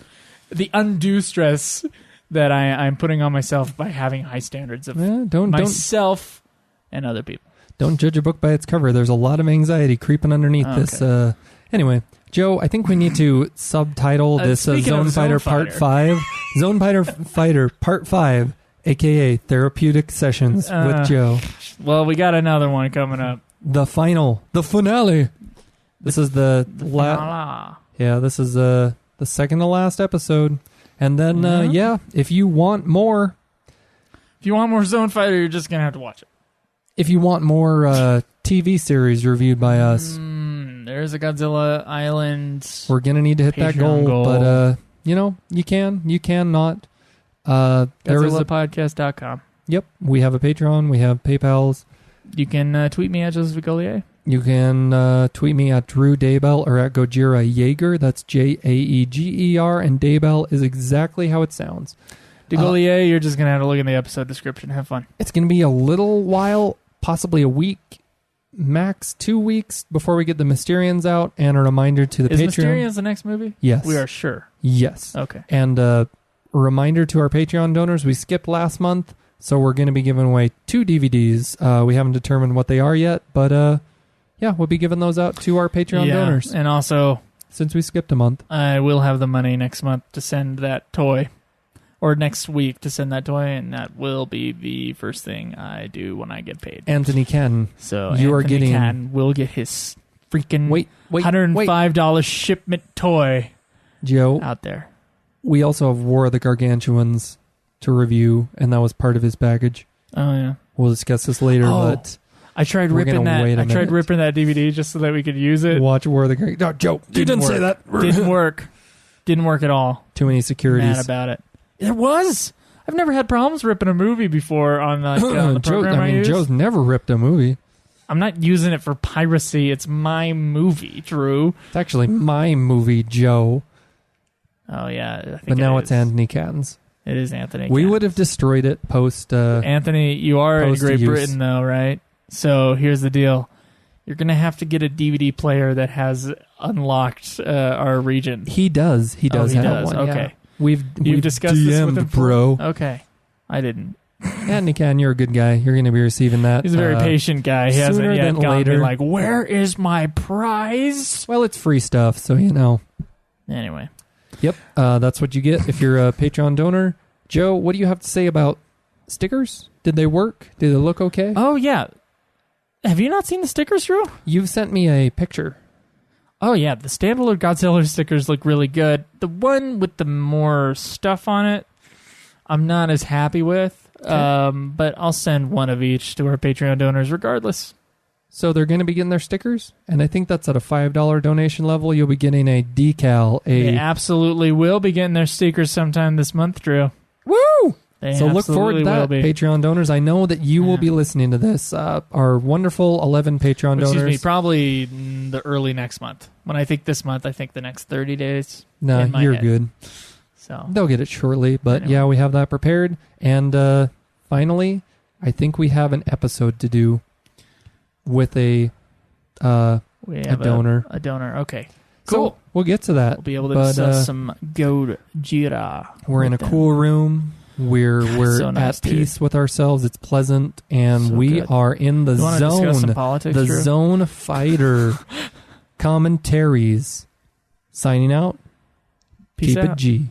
the undue stress that I'm putting on myself by having high standards of myself and other people. Don't judge a book by its cover. There's a lot of anxiety creeping underneath this. Anyway, Joe, I think we need to subtitle this Zone Fighter Part 5. Zone Fighter Part 5, a.k.a. Therapeutic Sessions with Joe. Well, we got another one coming up. The finale. This is the this is the second to last episode. And then, if you want more... If you want more Zone Fighter, you're just going to have to watch it. If you want more TV series reviewed by us... there's a Godzilla Island... We're going to need to hit that goal. But, you can not. GodzillaPodcast.com. Yep. We have a Patreon. We have PayPals. You can tweet me at Joseph Golier. You can tweet me at Drew Daybell or at Gojira Jaeger. That's Jaeger, and Daybell is exactly how it sounds. Golier, you're just going to have to look in the episode description. Have fun. It's going to be a little while, possibly a week, max 2 weeks before we get the Mysterians out, and a reminder to the Patreon. Is Mysterians the next movie? Yes. We are sure. Yes. Okay. And a reminder to our Patreon donors, we skipped last month, so we're going to be giving away 2 DVDs. We haven't determined what they are yet, but... we'll be giving those out to our Patreon donors. And also, since we skipped a month, I will have the money next month to send that toy, or next week to send that toy, and that will be the first thing I do when I get paid. Anthony Canton. So Anthony Canton will get his freaking $105 shipment toy, Joe, out there. We also have War of the Gargantuans to review, and that was part of his baggage. Oh yeah, we'll discuss this later, but. I tried ripping that DVD just so that we could use it. Watch War of the Great. No, Joe, you didn't say that. Didn't work. Didn't work at all. Too many securities. Mad about it. There was. I've never had problems ripping a movie before on the program I use. Joe's never ripped a movie. I'm not using it for piracy. It's my movie, Drew. It's actually my movie, Joe. Oh yeah, I think but now it's Anthony Canton's. It is Anthony. We Katz. would have destroyed it post. Anthony, you are in Great post-use. Britain, though, right? So here's the deal. You're going to have to get a DVD player that has unlocked our region. He does. He does have one. Okay. Yeah. We've discussed DM'd, this with him, bro. Okay. I didn't. And Nikan, you're a good guy. You're going to be receiving that. He's a very patient guy. He hasn't sooner yet than gone later. to like, where is my prize? Well, it's free stuff, so you know. Anyway. Yep, that's what you get if you're a Patreon donor. Joe, what do you have to say about stickers? Did they work? Did they look okay? Oh, yeah. Have you not seen the stickers, Drew? You've sent me a picture. Oh, yeah. The standalone Godzilla stickers look really good. The one with the more stuff on it, I'm not as happy with. Okay. But I'll send one of each to our Patreon donors regardless. So they're going to be getting their stickers, and I think that's at a $5 donation level. You'll be getting a decal. They absolutely will be getting their stickers sometime this month, Drew. Woo! They So look forward to absolutely that, will be. Patreon donors. I know that you will be listening to this. Our wonderful 11 Patreon donors. Excuse me, probably the early next month. When I think this month, I think the next 30 days. No, in my you're head. good. So They'll get it shortly, but Anyway. yeah, we have that prepared. And finally, I think we have an episode to do with a we have donor. A donor. Okay. So Cool. we'll get to that. We'll be able to But, discuss some Gojira. We're in a with them. cool room. We're So nice, at dude. peace with ourselves. It's pleasant, and So we good. are in the You wanna discuss some zone. politics, The Drew? zone fighter commentaries. Signing out. Peace Keep out. it G.